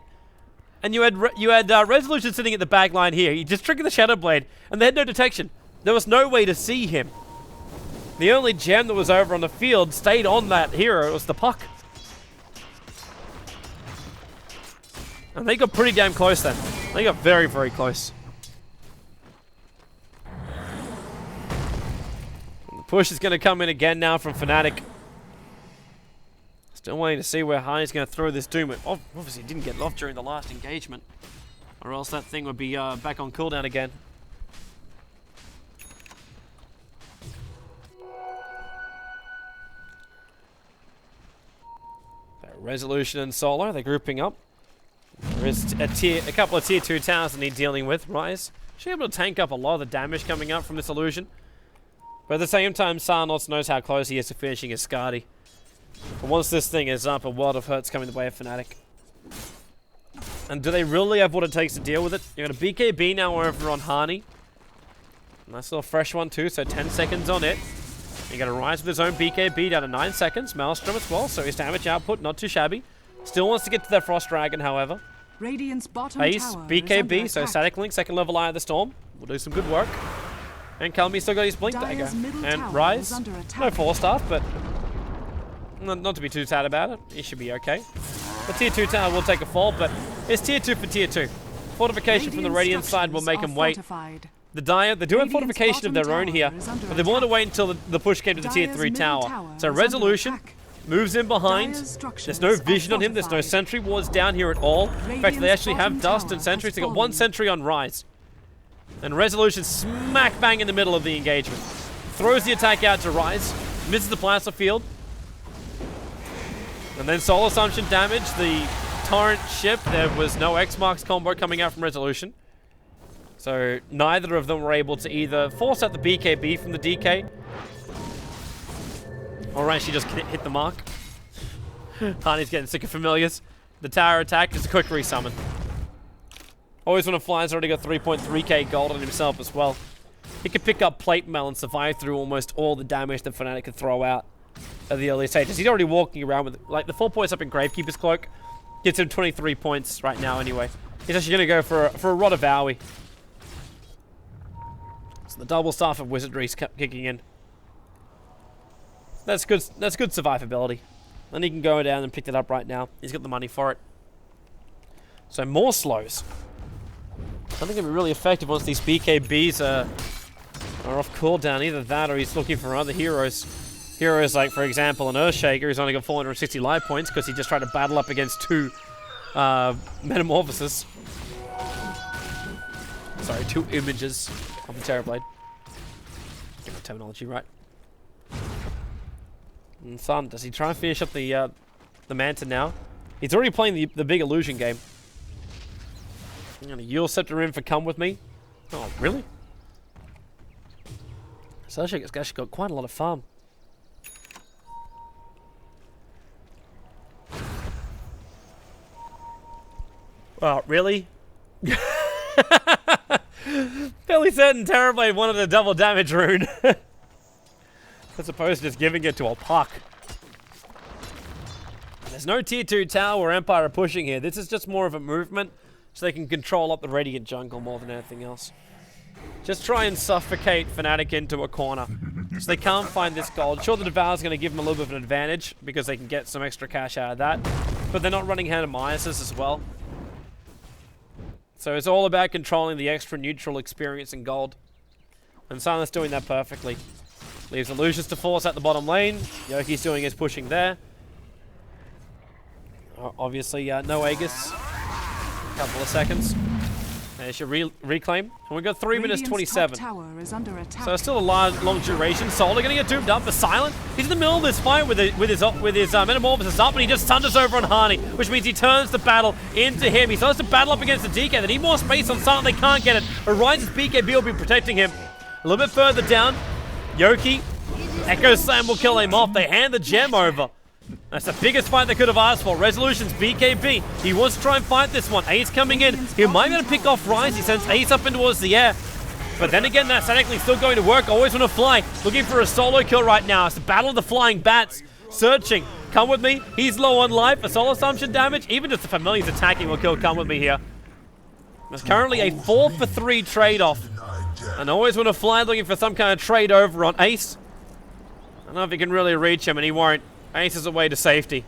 And you had Resolution sitting at the back line here. He just triggered the Shadow Blade, and they had no detection. There was no way to see him. The only gem that was over on the field stayed on that hero. It was the puck. And they got pretty damn close then. They got very, very close. The push is going to come in again now from Fnatic. Still waiting to see where Hai's going to throw this Doom. It obviously didn't get off during the last engagement, or else that thing would be back on cooldown again. Resolution and Solo, they're grouping up. There is a couple of tier 2 towers that need dealing with. Rise should be able to tank up a lot of the damage coming up from this illusion. But at the same time, Sarnos knows how close he is to finishing his Skadi. But once this thing is up, a world of hurt's coming the way of Fnatic. And do they really have what it takes to deal with it? You've got a BKB now over on Hani. Nice little fresh one too, so 10 seconds on it. You got to Rise with his own BKB down to 9 seconds. Maelstrom as well, so his damage output not too shabby. Still wants to get to that Frost Dragon, however. Radiant's bottom Pace, tower BKB, so Static Link, second level Eye of the Storm. Will do some good work. And Kalmi's still got his Blink Dagger. And Rise, no Force Staff, but not to be too sad about it. He should be okay. The tier 2 tower will take a fall, but it's tier 2 for tier 2. Fortification from the Radiant side will make him wait. The Dire, they do have fortification of their own here, but they wanted to wait until the push came to the tier 3 tower. So Resolution moves in behind. There's no vision on him. There's no sentry wards down here at all. In fact, they actually have dust and sentries. They got 1 sentry on Rise. And Resolution smack bang in the middle of the engagement. Throws the attack out to Rise. Misses the Plasma Field. And then Soul Assumption damage. The Torrent ship. There was no X-Marks combo coming out from Resolution. So neither of them were able to either force out the BKB from the DK, or actually just hit the mark. Hani's getting sick of familiars. The tower attack is a quick resummon. Always when a fly's already got 3.3k gold on himself as well. He could pick up plate mail and survive through almost all the damage that Fnatic could throw out at the early stages. He's already walking around with, like, the 4 points up in Gravekeeper's Cloak. Gets him 23 points right now anyway. He's actually going to go for a Rod of Owie. So the double staff of Wizardry's kicking in. That's good survivability. And he can go down and pick it up right now. He's got the money for it. So more slows. I think it'll be really effective once these BKBs are off cooldown. Either that or he's looking for other heroes. Heroes like, for example, an Earthshaker who's only got 460 life points because he just tried to battle up against 2 Metamorphosis. Sorry, 2 images of the Terrorblade. Get the terminology right. And Sun, does he try and finish up the Manta now? He's already playing the big illusion game. I'm gonna Yule Scepter in for Come With Me. Oh, really? So actually got quite a lot of farm. Oh, really? Fairly certain Terrorblade wanted a double damage rune. As opposed to just giving it to a puck. There's no tier 2 tower or Empire are pushing here. This is just more of a movement so they can control up the Radiant jungle more than anything else. Just try and suffocate Fnatic into a corner. So they can't find this gold. Sure, the Devour's going to give them a little bit of an advantage because they can get some extra cash out of that. But they're not running Hand of Miasis as well. So it's all about controlling the extra neutral experience in gold. And Silent's doing that perfectly. Leaves the Lucius to force at the bottom lane. Yoki's doing his pushing there. Obviously, no Aegis. Couple of seconds. They should reclaim. And we've got 3 minutes 27. So it's still a long duration. Solar gonna get doomed up for Silent. He's in the middle of this fight with his Metamorphosis up, and he just thunders over on Harney, which means he turns the battle into him. He starts to battle up against the DK. They need more space on Silent. They can't get it. Arise's BKB will be protecting him. A little bit further down, Yoki, Echo Slam will kill him off. They hand the gem over. That's the biggest fight they could have asked for. Resolution's BKB. He wants to try and fight this one. Ace coming in. He might be able to pick off Rise. He sends Ace up in towards the air. But then again, that statically still going to work. Always want to fly. Looking for a solo kill right now. It's the battle of the flying bats. Searching. Come with me. He's low on life. A soul assumption damage. Even just the Familiar's attacking will kill Come with me here. There's currently a 4-for-3 trade-off. And always want to fly, looking for some kind of trade over on Ace. I don't know if he can really reach him, and he won't. Ace is away to safety.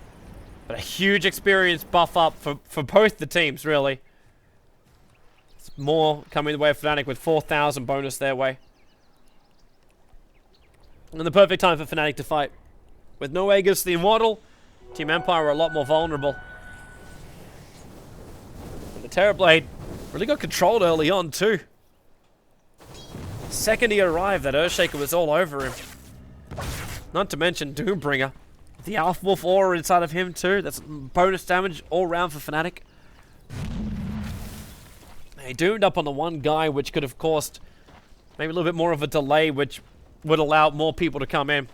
But a huge experience buff up for both the teams, really. It's more coming the way of Fnatic with 4,000 bonus their way. And the perfect time for Fnatic to fight. With no Aegis, the Immortal, Team Empire are a lot more vulnerable. But the Terrorblade really got controlled early on, too. Second he arrived, that Earthshaker was all over him. Not to mention Doombringer. The Alpha Wolf aura inside of him too. That's bonus damage all round for Fnatic. He doomed up on the one guy, which could have caused maybe a little bit more of a delay, which would allow more people to come in.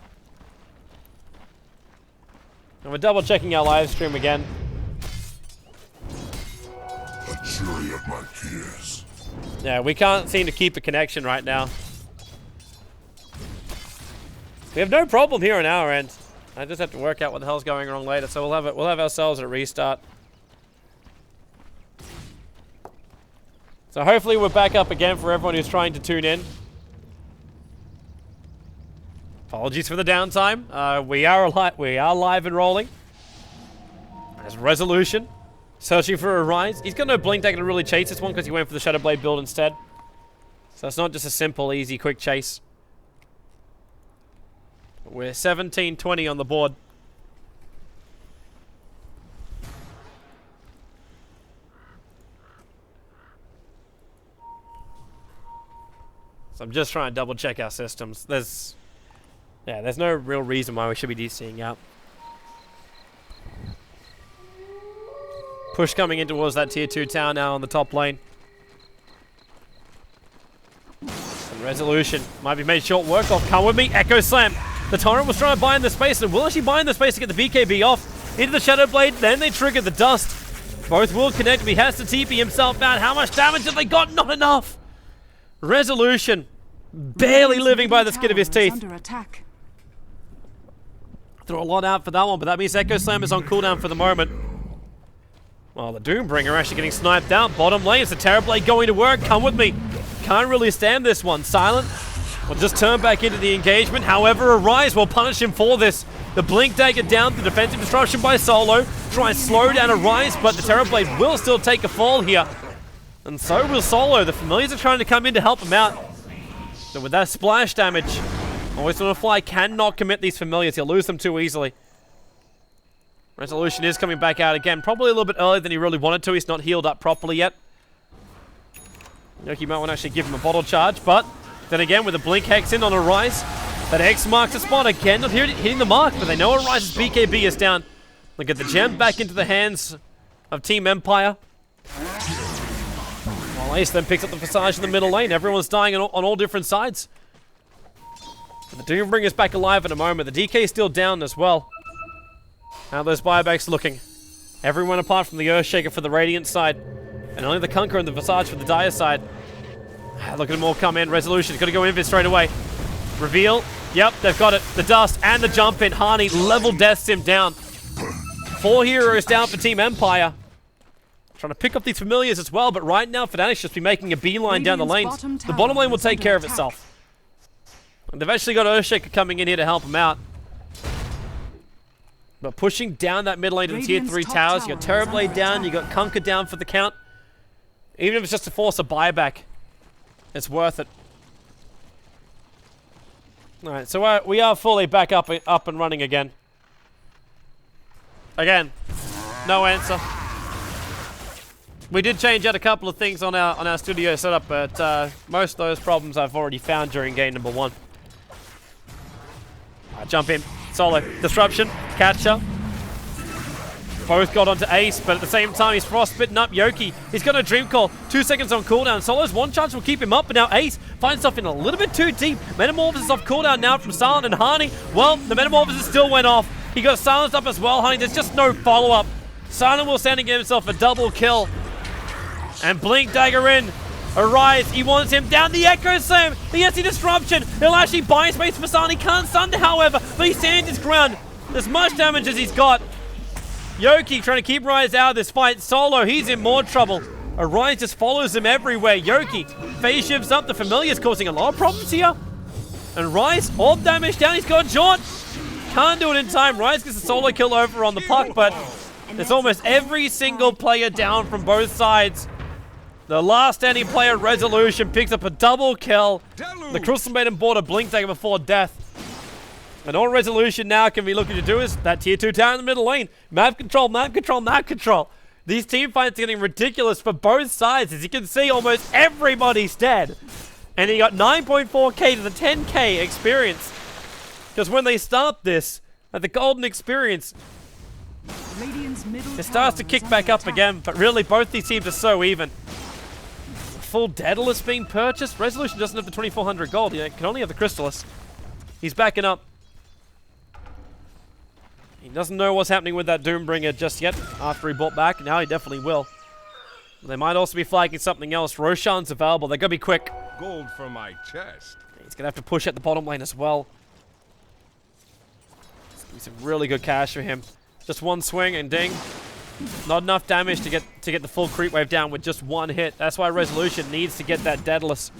And we're double checking our live stream again. A jury of my peers. Yeah, we can't seem to keep a connection right now. We have no problem here on our end. I just have to work out what the hell's going wrong later, so we'll have ourselves a restart. So hopefully we're back up again for everyone who's trying to tune in. Apologies for the downtime. We are live and rolling. There's Resolution searching for a Rise. He's got no blink that can really chase this one because he went for the Shadowblade build instead. So it's not just a simple, easy, quick chase. We're 17-20 on the board. So I'm just trying to double check our systems. There's no real reason why we should be DCing out. Push coming in towards that tier 2 tower now on the top lane. And Resolution might be made short work of. Come with me, Echo Slam. The Torrent was trying to buy in the space, and will actually buy in the space to get the BKB off. Into the Shadowblade, then they trigger the Dust. Both will connect, but he has to TP himself out. How much damage have they got? Not enough! Resolution, barely living by the skin of his teeth. Throw a lot out for that one, but that means Echo Slam is on cooldown for the moment. Well, the Doombringer actually getting sniped out. Bottom lane, it's the Terrorblade going to work. Come with me. Can't really stand this one. Silent will just turn back into the engagement. However, Arise will punish him for this. The Blink Dagger down, the defensive disruption by Solo. Try and slow down Arise, but the Terrorblade will still take a fall here. And so will Solo. The Familiars are trying to come in to help him out. So with that splash damage, Always Want to Fly cannot commit these Familiars. He'll lose them too easily. Resolution is coming back out again. Probably a little bit earlier than he really wanted to. He's not healed up properly yet. Yoki might want to actually give him a bottle charge, but then again, with a Blink Hex in on Arise, that X marks the spot again. Not hitting the mark, but they know Arise's BKB is down. Look at the gem back into the hands of Team Empire. While Ace then picks up the Visage in the middle lane. Everyone's dying on all different sides. But the Doombringer's back alive in a moment. The DK is still down as well. How are those buybacks looking? Everyone apart from the Earthshaker for the Radiant side. And only the Conqueror and the Visage for the Dire side. Look at them all come in. Resolution's got to go in straight away. Reveal. Yep, they've got it. The Dust and the jump in. Harney level deaths him down. 4 heroes down for Team Empire. Trying to pick up these familiars as well, but right now Fnatic's just be making a beeline down the lanes. The bottom lane will take care of itself. And they've actually got Earthshaker coming in here to help him out. But pushing down that mid lane to the tier 3 towers. You got Terrorblade down, you got Kunkka down for the count. Even if it's just to force a buyback, it's worth it. Alright, so we are fully back up and running again. Again, no answer. We did change out a couple of things on our studio setup, but most of those problems I've already found during game number 1. Jump in, solo, disruption, catcher. Both got onto Ace, but at the same time he's frostbitten up Yoki. He's got a Dream Call, 2 seconds on cooldown. Solo's one charge will keep him up, but now Ace finds himself in a little bit too deep. Metamorphosis off cooldown now from Silent and Hani. Well, the Metamorphosis still went off. He got silenced up as well, Hani. There's just no follow-up. Silent will stand and get himself a double kill. And Blink Dagger in. Arise, he wants him down the Echo Slam. He has the disruption. He'll actually buy space for Silent. He can't stun, however, but he stands his ground. As much damage as he's got. Yoki trying to keep Rise out of this fight. Solo, he's in more trouble. Arise just follows him everywhere. Yoki phase shifts up. The Familiar's causing a lot of problems here. And Rise, orb damage down. He's got Jaunt. Can't do it in time. Rise gets a solo kill over on the puck, but it's almost every single player down from both sides. The last standing player, Resolution, picks up a double kill. The Crystal Maiden bought a Blink Dagger before death. And all Resolution now can be looking to do is that tier 2 tower in the middle lane. Map control, map control, map control. These team fights are getting ridiculous for both sides. As you can see, almost everybody's dead. And he got 9.4k to the 10k experience. Because when they start this, at the golden experience, it starts to kick back up again. But really, both these teams are so even. Full Daedalus being purchased. Resolution doesn't have the 2400 gold. He can only have the Crystallis. He's backing up. He doesn't know what's happening with that Doombringer just yet. After he bought back, now he definitely will. They might also be flagging something else. Roshan's available. They're going to be quick. Gold for my chest. He's going to have to push at the bottom lane as well. It's some really good cash for him. Just one swing and ding. Not enough damage to get the full creep wave down with just one hit. That's why Resolution needs to get that Daedalus.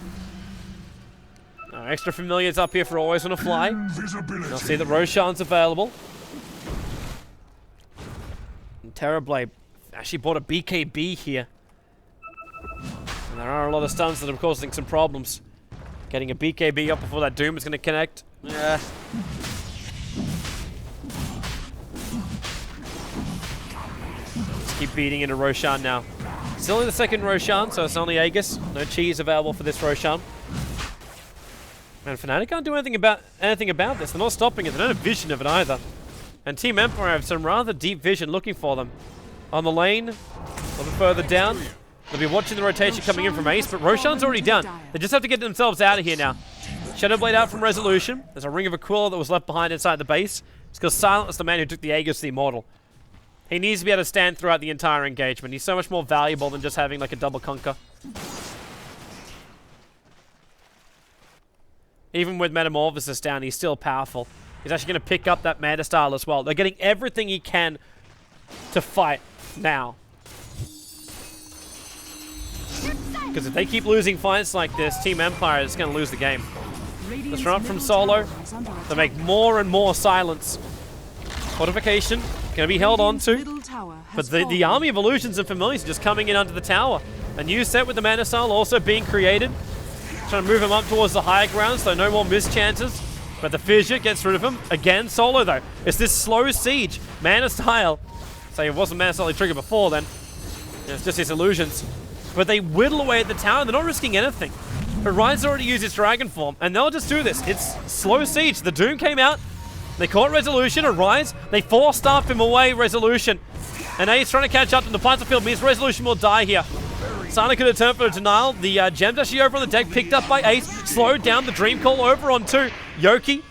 Extra Familiars up here for Always on a Fly. You'll see that Roshan's available. And Terrorblade actually bought a BKB here. And there are a lot of stuns that are causing some problems. Getting a BKB up before that Doom is going to connect. Yeah. Keep beating into Roshan now. It's only the second Roshan, so it's only Aegis. No cheese available for this Roshan. And Fnatic can't do anything about this. They're not stopping it. They don't have vision of it either. And Team Empire have some rather deep vision looking for them. On the lane, a little bit further down. They'll be watching the rotation coming in from Ace, but Roshan's already done. They just have to get themselves out of here now. Shadowblade out from Resolution. There's a Ring of Aquila that was left behind inside the base. It's because Silent was the man who took the Aegis to the Immortal. He needs to be able to stand throughout the entire engagement. He's so much more valuable than just having like a double Kunkka. Even with Metamorphosis down, he's still powerful. He's actually going to pick up that Mana Style as well. They're getting everything he can to fight now. Because if they keep losing fights like this, Team Empire is going to lose the game. Let's run up from Solo. They make more and more silence. Fortification. Going to be held on to, but the army of illusions and familiars are just coming in under the tower. A new set with the Mana Style also being created. Trying to move him up towards the higher ground so no more missed chances. But the Fissure gets rid of him. Again, Solo though. It's this slow siege. Mana Style. So it wasn't Mana Style triggered before then. It's just his illusions. But they whittle away at the tower. They're not risking anything. Horizon already used his dragon form, and they'll just do this. It's slow siege. The Doom came out. They caught Resolution, Arise. They force-staff him away, Resolution. And Ace trying to catch up to the Field means Resolution will die here. Sana could have turned for a denial. The gem's actually over on the deck, picked up by Ace. Slowed down the Dream Call over onto Yoki.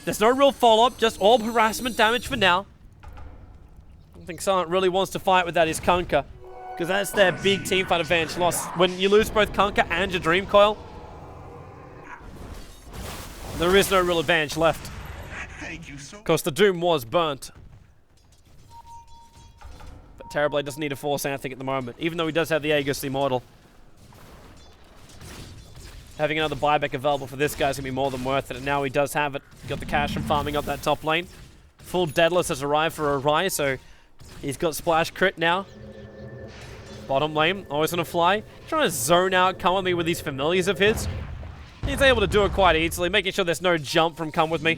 There's no real follow-up, just orb harassment damage for now. I don't think Silent really wants to fight without his Kunkka, because that's their big team fight advantage loss. When you lose both Kunkka and your Dream Coil, there is no real advantage left. Because the Doom was burnt. But Terrorblade doesn't need to force anything at the moment, even though he does have the Aegis Immortal. Having another buyback available for this guy's going to be more than worth it, and now he does have it. Got the cash from farming up that top lane. Full Daedalus has arrived for a Rise, so he's got Splash Crit now. Bottom lane, always going to fly. Trying to zone out Come With Me with these familiars of his. He's able to do it quite easily, making sure there's no jump from Come With Me.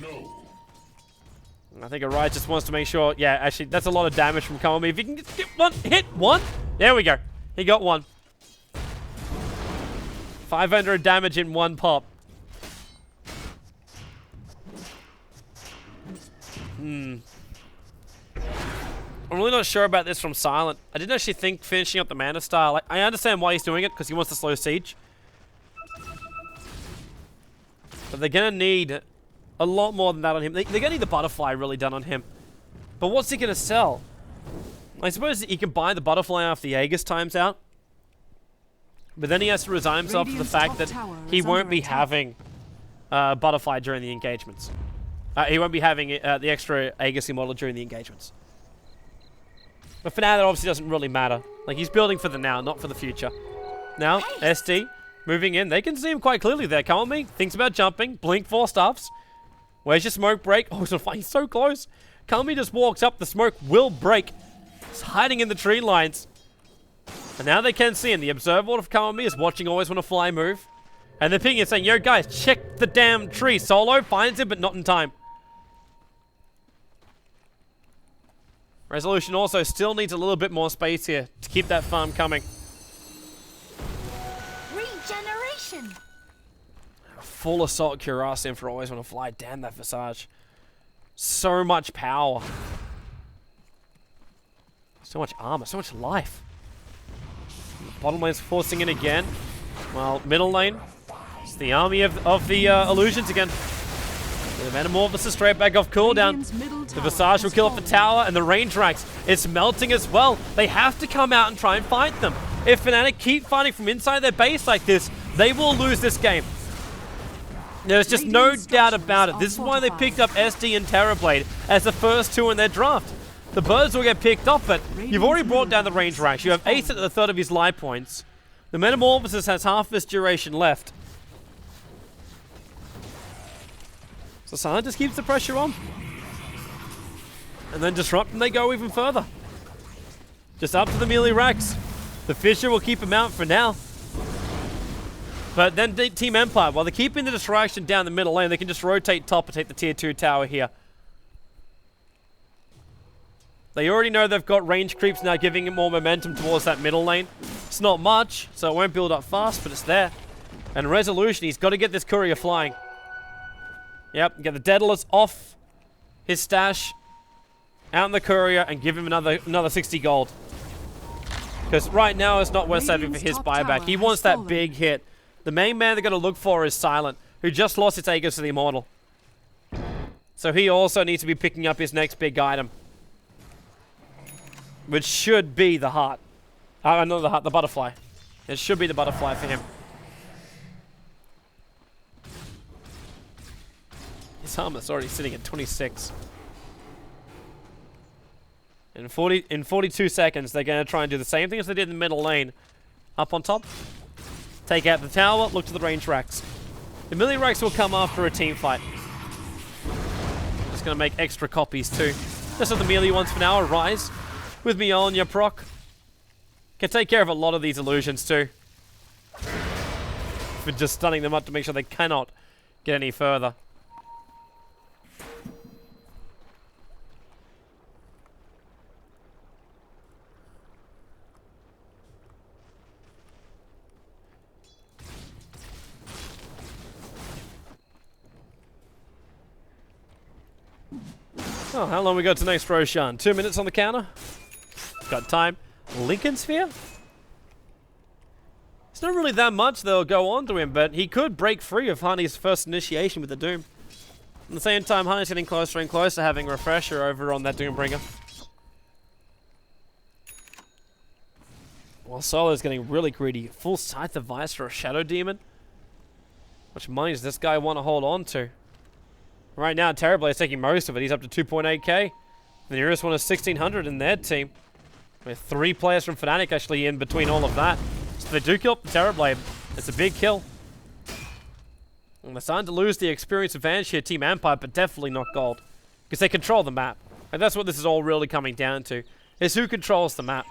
I think Arise just wants to make sure, yeah, actually, that's a lot of damage from Come With Me. If he can get one, hit one. There we go. He got one. 500 damage in one pop. I'm really not sure about this from Silent. I didn't actually think finishing up the Mana Style. I understand why he's doing it, because he wants to slow Siege. But they're going to need a lot more than that on him. They're going to need the Butterfly really done on him. But what's he going to sell? I suppose he can buy the Butterfly after the Aegis times out. But then he has to resign himself to the fact that he won't be having Butterfly during the engagements. He won't be having the extra Aegis Immortal during the engagements. But for now, that obviously doesn't really matter. Like, he's building for the now, not for the future. Now, SD, moving in. They can see him quite clearly there. Come on me. Thinks about jumping. Blink 4 stuffs. Where's your smoke break? Oh, he's so close. Kami just walks up. The smoke will break. He's hiding in the tree lines. And now they can see him. The Observer of Kami is watching Always Wanna Fly move. And they're pinging and saying, yo, guys, check the damn tree. Solo finds him, but not in time. Resolution also still needs a little bit more space here to keep that farm coming. Regeneration. Full Assault Cuirassian for Always Wanna Fly. Damn that Visage. So much power. So much armor, so much life. Bottom lane's forcing in again. Well, middle lane. It's the army of the illusions again. The Metamorphosis straight back off cooldown. The Visage will kill off the tower, and the range racks. It's melting as well. They have to come out and try and fight them. If Fnatic keep fighting from inside their base like this, they will lose this game. There's just no doubt about it. This is why they picked up SD and Terrorblade as the first two in their draft. The birds will get picked up, but you've already brought down the range racks. You have Ace at the third of his life points. The Metamorphosis has half of its duration left. So Silent just keeps the pressure on. And then Disrupt and they go even further. Just up to the melee racks. The Fissure will keep him out for now. But then Team Empire, while they're keeping the distraction down the middle lane, they can just rotate top and take the tier 2 tower here. They already know they've got range creeps now, giving it more momentum towards that middle lane. It's not much, so it won't build up fast, but it's there. And Resolution, he's got to get this courier flying. Yep, get the Daedalus off his stash, out in the courier, and give him another 60 gold. Because right now it's not worth saving for his buyback. He wants that big hit. The main man they're going to look for is Silent, who just lost its Aegis to the Immortal. So he also needs to be picking up his next big item. Which should be the heart. Not the heart, the butterfly. It should be the butterfly for him. His armor's already sitting at 26. In 42 seconds, they're going to try and do the same thing as they did in the middle lane. Up on top. Take out the tower, look to the range racks. The melee racks will come after a team fight. Just going to make extra copies too. Just as the melee ones for now, Arise. With me on your proc. Can take care of a lot of these illusions too. For just stunning them up to make sure they cannot get any further. Oh, how long we got to next Roshan? 2 minutes on the counter? Got time. Lincoln Sphere? It's not really that much they'll go on to him, but he could break free of Honey's first initiation with the Doom. At the same time, Honey's getting closer and closer, having a refresher over on that Doombringer. While Solo's getting really greedy. Full Scythe of Vice for a Shadow Demon? How much money does this guy want to hold on to? Right now, Terrorblade's taking most of it. He's up to 2.8k. The nearest one is 1,600 in their team. With 3 players from Fnatic actually in between all of that. So they do kill the Terrorblade. It's a big kill. And they're starting to lose the experience advantage here, Team Empire, but definitely not gold. Because they control the map. And that's what this is all really coming down to. Is who controls the map.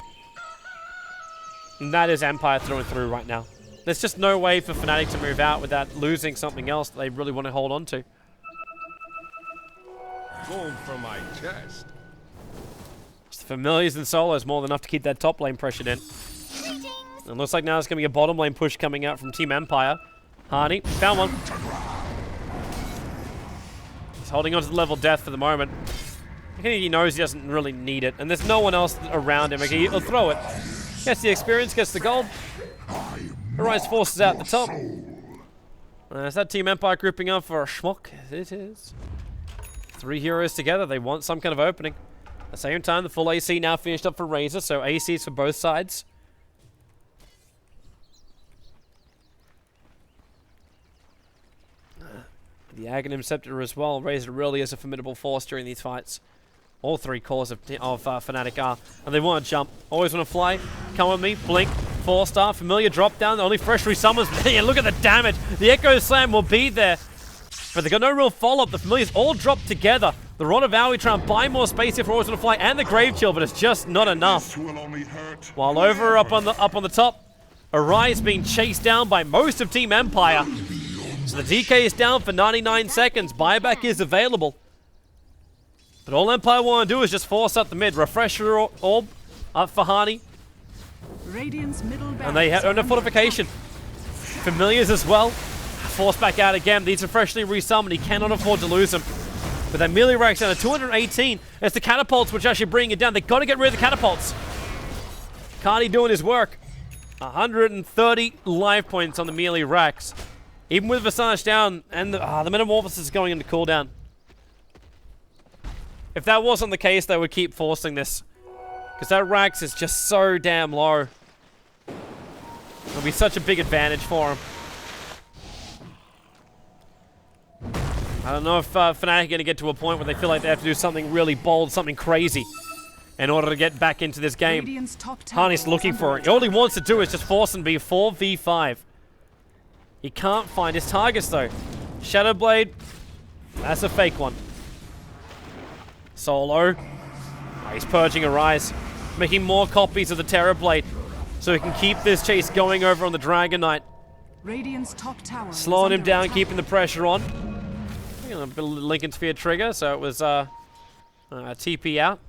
And that is Empire through and through right now. There's just no way for Fnatic to move out without losing something else that they really want to hold on to. Going for my chest. Just the Familiars and Solos more than enough to keep that top lane pressured in. And looks like now there's going to be a bottom lane push coming out from Team Empire. Harney, found one. He's holding on to the level death for the moment. I think he knows he doesn't really need it. And there's no one else around him. Okay, he'll throw it. Gets the experience, gets the gold. Arise forces out the top. Is that Team Empire grouping up for a schmuck? It is. 3 heroes together. They want some kind of opening. At the same time, the full AC now finished up for Razor. So ACs for both sides. The Aghanim Scepter as well. Razor really is a formidable force during these fights. All 3 cores of Fnatic are. And they want to jump. Always want to fly. Come with me. Blink. 4-star. Familiar drop down. Only fresh resummons. Man, look at the damage. The Echo Slam will be there. But they've got no real follow-up. The Familiars all drop together. The Rod of Aoi try and buy more space here for Always want to fly. And the Grave Chill, but it's just not enough. While over up on the top, Arise being chased down by most of Team Empire. So the DK is down for 99 seconds. Buyback is available. But all Empire want to do is just force up the mid. Refresher orb up for Harney. And they have no fortification. Familiars as well. Forced back out again. These are freshly resummoned. He cannot afford to lose them. But that melee racks down to 218. It's the catapults which actually bring it down. They've got to get rid of the catapults. Cardi doing his work. 130 life points on the melee racks. Even with Visage down, and the Metamorphosis is going into cooldown. If that wasn't the case, they would keep forcing this. Because that Rax is just so damn low. It'll be such a big advantage for him. I don't know if Fnatic are going to get to a point where they feel like they have to do something really bold, something crazy, in order to get back into this game. Harney's looking for it. All he wants to do is just force and be 4v5. He can't find his targets though. Shadowblade, that's a fake one. Solo, he's purging Arise, making more copies of the Terrorblade so he can keep this chase going over on the Dragon Knight. Radiant's top tower Slowing him down, keeping the pressure on. A bit of Lincoln Sphere trigger, so it was TP out.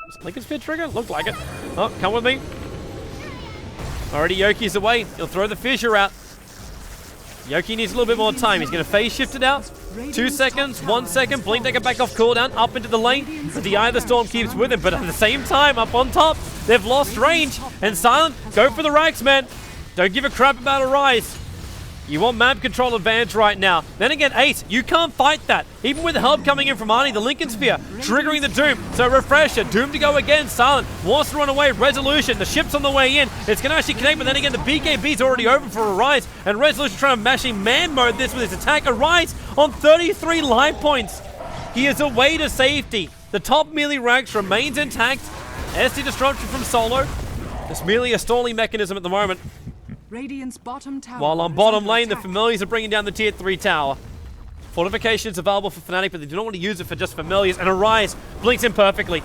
Was it Lincoln Sphere trigger? Looked like it. Oh, come with me. Already Yoki's away. He'll throw the fissure out. Yoki needs a little bit more time. He's going to phase shift it out. 2 seconds, 1 second. Blink Dagger back off cooldown. Up into the lane. But the Eye of the Storm keeps with him. But at the same time, up on top, they've lost range. And Silent, go for the racks, man. Don't give a crap about Arise. You want map control advantage right now. Then again, Ace, you can't fight that. Even with the help coming in from Arnie, the Lincoln Sphere, triggering the Doom. So Refresher, Doom to go again. Silent wants to run away. Resolution, the ship's on the way in. It's going to actually connect, but then again, the BKB's already over for Arise. And Resolution trying to mashing man mode this with his attack. Arise on 33 life points. He is away to safety. The top melee ranks remains intact. SD Disruption from Solo. This merely a stalling mechanism at the moment. Radiant's bottom tower. While on bottom lane, the Familiars are bringing down the tier 3 tower. Fortification is available for Fnatic, but they do not want to use it for just Familiars. And Arise blinks in perfectly.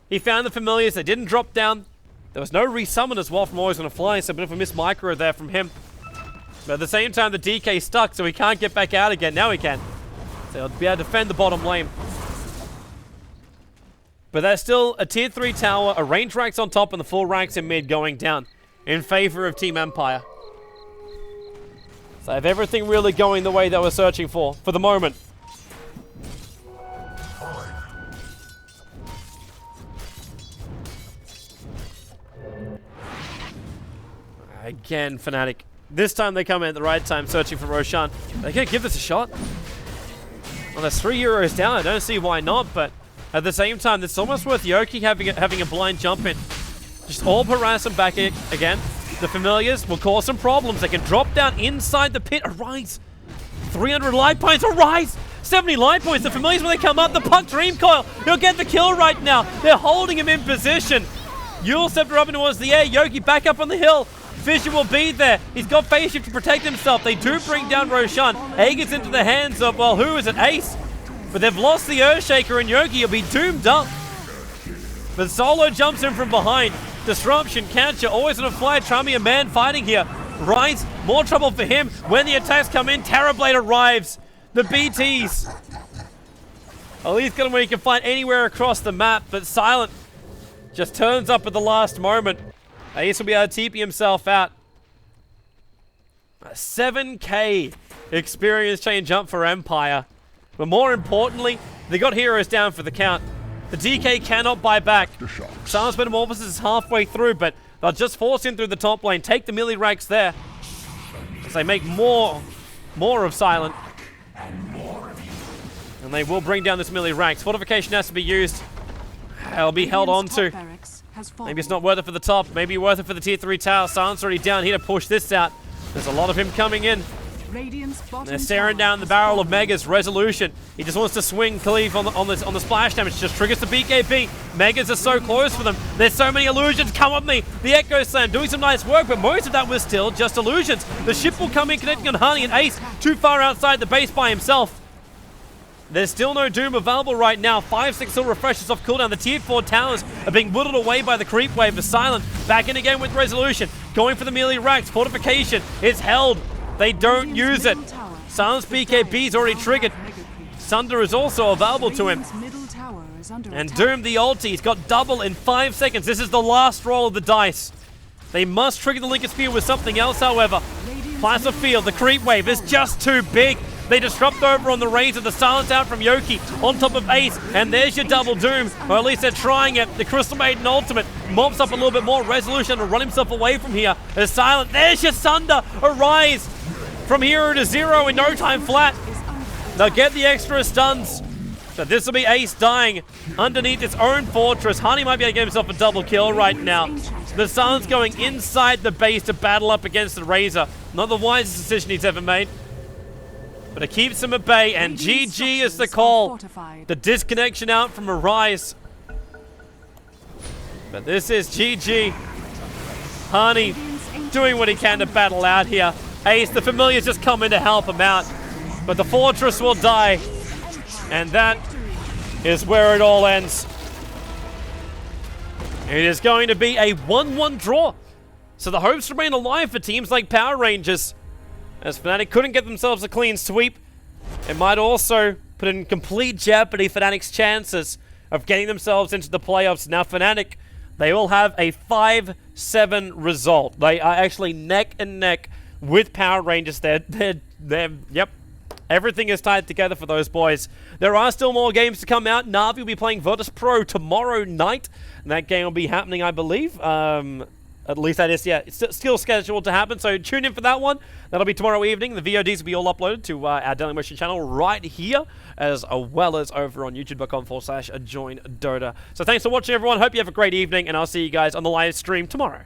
He found the Familiars. They didn't drop down. There was no resummon as well from Always Gonna Fly, so a bit of a missed micro there from him. But at the same time, the DK stuck, so he can't get back out again. Now he can. So he'll be able to defend the bottom lane. But there's still a tier 3 tower, a range racks on top, and the full ranks in mid going down in favor of Team Empire. So they have everything really going the way that we're searching for the moment. Again, Fnatic. This time they come in at the right time, searching for Roshan. They're going to give this a shot. Well, there's 3 euros down. I don't see why not, but at the same time, it's almost worth Yoki having a blind jump in. Just orb harass him back again. The Familiars will cause some problems. They can drop down inside the pit. Arise. 300 life points. Arise. 70 life points. The Familiars, when they come up, the Puck Dream Coil. He'll get the kill right now. They're holding him in position. Yule Scepter up towards the air. Yoki back up on the hill. Fissure will be there. He's got phase shift to protect himself. They do bring down Roshan. A gets into the hands of, well, who is it? Ace. But they've lost the Earthshaker, and Yoki will be doomed up. But Solo jumps in from behind. Disruption, Catcher, always on a fly. Trying to be a man fighting here. Rise, more trouble for him. When the attacks come in, Terrorblade arrives. The BTs. At least get him where he can fight anywhere across the map, but Silent just turns up at the last moment. Ace will be able to TP himself out. A 7k experience chain jump for Empire. But more importantly, they got heroes down for the count. The DK cannot buy back. Silence Metamorphosis is halfway through, but they'll just force in through the top lane. Take the melee racks there. As they make more of Silent. And they will bring down this melee racks. Fortification has to be used. It'll be held on to. Maybe it's not worth it for the top. Maybe worth it for the tier 3 tower. Silence already down here to push this out. There's a lot of him coming in. They're staring down the barrel of Megas. Resolution. He just wants to swing Cleave on the splash damage. Just triggers the BKB. Megas are so close for them. There's so many illusions. Come with me. The Echo Slam doing some nice work, but most of that was still just illusions. The ship will come in connecting on Honey and Ace too far outside the base by himself. There's still no Doom available right now. 5-6 still refreshes off cooldown. The tier 4 towers are being whittled away by the creep wave. The Silent back in again with Resolution. Going for the melee racks. Fortification is held. They don't use it. Silence BKB is already triggered. Sunder is also available to him. And Doom the ulti. He's got double in 5 seconds. This is the last roll of the dice. They must trigger the Lincoln Spear with something else, however. Plaza Field, the creep wave is just too big. They disrupt over on the Razor, the Silence out from Yoki on top of Ace, and there's your double Doom, or at least they're trying it. The Crystal Maiden ultimate mops up a little bit more. Resolution to run himself away from here. As Silent, there's your Sunder, a rise from hero to zero in no time flat. They'll get the extra stuns. So this will be Ace dying underneath its own fortress. Honey might be able to get himself a double kill right now. The Silence going inside the base to battle up against the Razor. Not the wisest decision he's ever made. But it keeps him at bay, and GG is the call. The disconnection out from Arise. But this is GG. Honey doing what he can to battle out here. Ace, the Familiar's just coming to help him out. But the Fortress will die. And that is where it all ends. It is going to be a 1-1 draw. So the hopes remain alive for teams like Power Rangers. As Fnatic couldn't get themselves a clean sweep, it might also put in complete jeopardy Fnatic's chances of getting themselves into the playoffs. Now Fnatic, they will have a 5-7 result. They are actually neck and neck with Power Rangers. Yep. Everything is tied together for those boys. There are still more games to come out. Na'Vi will be playing virtus.pro tomorrow night. And that game will be happening, I believe. At least that is, yeah, it's still scheduled to happen, so tune in for that one. That'll be tomorrow evening. The VODs will be all uploaded to our Daily Motion channel right here, as well as over on youtube.com/join Dota. So thanks for watching, everyone. Hope you have a great evening, and I'll see you guys on the live stream tomorrow.